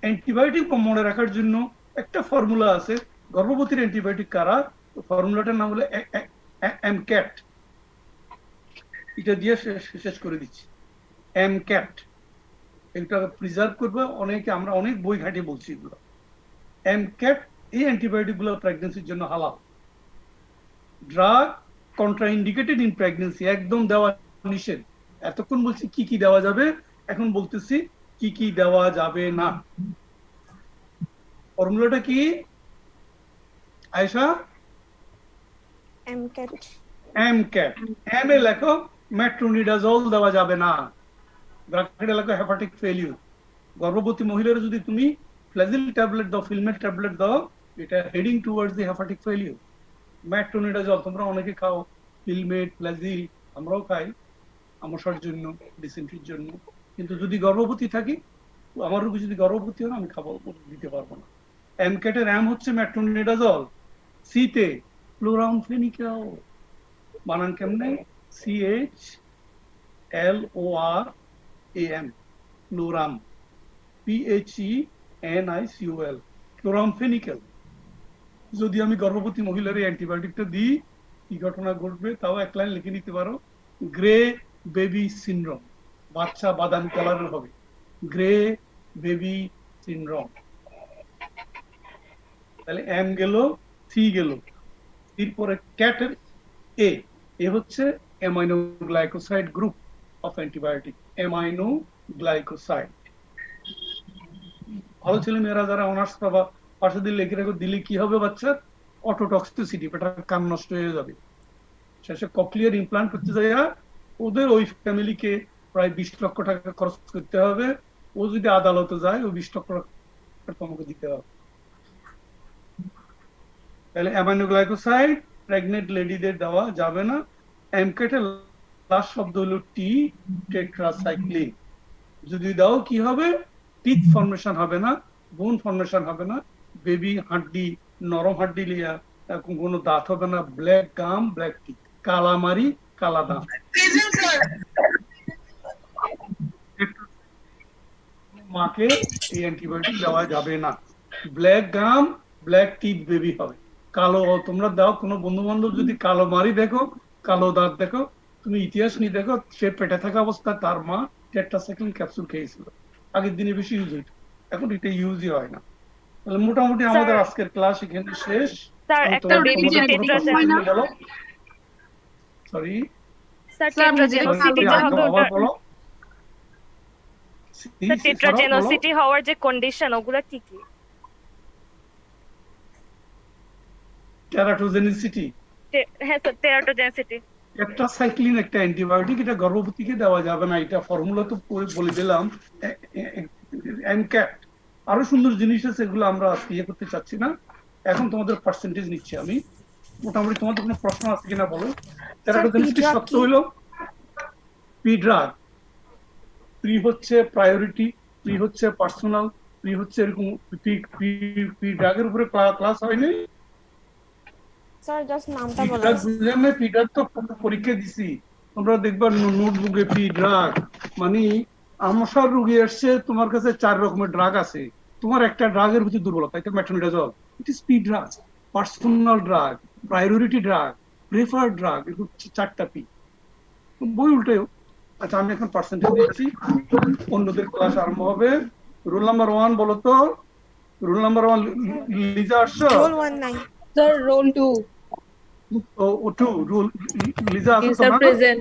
অ্যান্টিবায়োটিক মনে রাখার জন্য একটা ফর্মুলা আছে, গর্ভবতীর অ্যান্টিবায়োটিক কারা, ফর্মুলাটার নাম হলো এমক্যাট। এটা দিয়ে শেষ করে দিচ্ছি, এমক্যাট। এটা প্রিজার্ভ করবে, আমরা অনেক বই ঘাটে বলছি এগুলো। এমক্যাট, এই অ্যান্টিবায়োটিক গুলো প্রেগন্যান্সির জন্য হালাল। ড্রাগ কন্ট্রাইন্ডিকেটেড ইন প্রেগন্যান্সি, একদম দেওয়া নিষেধ। এতক্ষণ বলছি কি কি দেওয়া যাবে, এখন বলতেছি কি কি দেওয়া যাবে না। ফর্মুলাটা কি আয়েশা? এমক্যাট। এমক্যাট, এম এ লেখো মেট্রোনিডাজল দেওয়া যাবে না, ব্র্যাকেটে লেখো হেপাটিক ফেলিউর। গর্ভবতী মহিলারা যদি তুমি ফ্ল্যাজিল ট্যাবলেট দাও, ফিলমেট ট্যাবলেট দাও, এটা heading towards the hepatic failure. Metronidazole তোমরা অনেকে খাও, ফিলমেট, ফ্ল্যাজিল আমরাও খাই আমশার জন্য, ডিসেন্ট্রির জন্য। কিন্তু যদি গর্ভবতী থাকি, আমার রোগী যদি গর্ভবতী হয়, আমি খাবো, দিতে পারবো না। এমক্যাটের এম হচ্ছে মেট্রোনিডাজল, সিতে ক্লোরামফেনিক্যাল, বানান কেমনে? CHLORAM, ক্লোরাম, PHENICUL, ক্লোরামফেনিক্যাল। যদি আমি গর্ভবতী মহিলার এই অ্যান্টিবায়োটিকটা দিই, কি ঘটনা ঘটবে তাও এক লাইন লিখে নিতে পারো, গ্রে বেবি সিনড্রোম, বাচ্চা বাদামি কালারের হবে, গ্রে বেবি সিনড্রোম। তাহলে এম গেল, সি গেল, এরপরে ক্যাটের এ হচ্ছে amino glycoside group of antibiotic, amino glycoside. ভালো ছেলে মেয়েরা যারা অনার্স পাবা, পাশে দিয়ে লিখে রাখো, দিলে কি হবে বাচ্চার? অটোটক্সিসিটি, পেটার কান নষ্ট হয়ে যাবে। শেষে ককলিয়ার ইমপ্লান্ট করতে যায়, ওদের ওই ফ্যামিলিকে প্রায় 20 লক্ষ টাকা খরচ করতে হবে। ও যদি আদালতে যায়, ওই 20 লক্ষ টাকা তোমাকে দিতে হবে। তাহলে অ্যামাইনো গ্লাইকোসাইড প্রেগনেন্ট লেডিদের দেওয়া যাবে না। এমক্যাটের লাস্ট শব্দ হলো টি, টেট্রাসাইক্লিন। যদি দাও কি হবে? টিথ ফর্মেশন হবে না, বোন ফর্মেশন হবে না, বেবি হাড্ডি, নরম হাড্ডি লিয়া, কোনো দাঁত হবে না, ব্ল্যাক গাম, ব্ল্যাক টিথ, কালামারি, কালা দাঁত। মাকে এই অ্যান্টিবায়োটিক দেওয়া যাবে না। ব্ল্যাক গাম, ব্ল্যাক টিথ বেবি হবে। কালো তোমরা দাও, কোনো বন্ধু বান্ধব যদি কালো মারি দেখো, কালো দাঁত দেখো, তুমি ইতিহাস নিয়ে দেখো, সে পেটে থাকা অবস্থায় তার মা টেট্রাসাইক্লিন ক্যাপসুল খেয়েছিল। আগের দিনে বেশি ইউজ হইত, এখন এটা ইউজই হয় না। তাহলে মোটামুটি আমাদের আজকের ক্লাস এখানে শেষ। স্যার একটা বেবি যে টেট্রাসাইক্লিন, সরি স্যার টেট্রাজেনোসিটি যে হবে ওটা, বলো স্যার টেট্রাজেনোসিটি হওয়ার যে কন্ডিশন, ওগুলা কি কি? টেরাটোজেনিসিটি, হ্যাঁ স্যার, টেরাটোজেনিসিটি। টেট্রাসাইক্লিন একটা অ্যান্টিবায়োটিক, এটা গর্ভবতীকে দেওয়া যাবে না, এটা ফর্মুলা তো বলে দিলাম। এমক্যাট, আরো সুন্দর জিনিস আছে, এগুলো আমরা ইয়ে করতে চাচ্ছি না। এখন তোমাদের পার্সেন্টেজ নিচ্ছি আমি। মোটামুটি তোমাদের কোনো প্রশ্ন আছে কিনা বলো। টেরাটোজেনিসিটি সত্য হইলো পি ড্রাগ, প্রি হচ্ছে প্রায়োরিটি, প্রি হচ্ছে পার্সোনাল, প্রি হচ্ছে এরকম, পি ড্রাগের উপরে ক্লাস হয়নি স্যার জাস্ট নামটা বলেন। পি ড্রাগ তো পরীক্ষা দিছি, তোমরা দেখবা নোটবুকে পি ড্রাগ মানে আমশার রোগী আসছে, তোমার কাছে 4 রকমের ড্রাগ আছে, তোমার একটা ড্রাগের ভিতরে দুর্বলতা, এটা metronidazole, it is P drug, personal drug, priority drug, preferred drug, এগুলো 4টা পি। বই উল্টেও। আচ্ছা, আমি এখন পার্সেন্টেজ দিচ্ছি, অন্যদের ক্লাস আরম্ভ হবে রোল নাম্বার 1 বলো তো। রোল নাম্বার 1 লিজা আসছো? Roll 19. Sir, roll 2. ও 2 রোল লিজা আসছো Sir, না? present.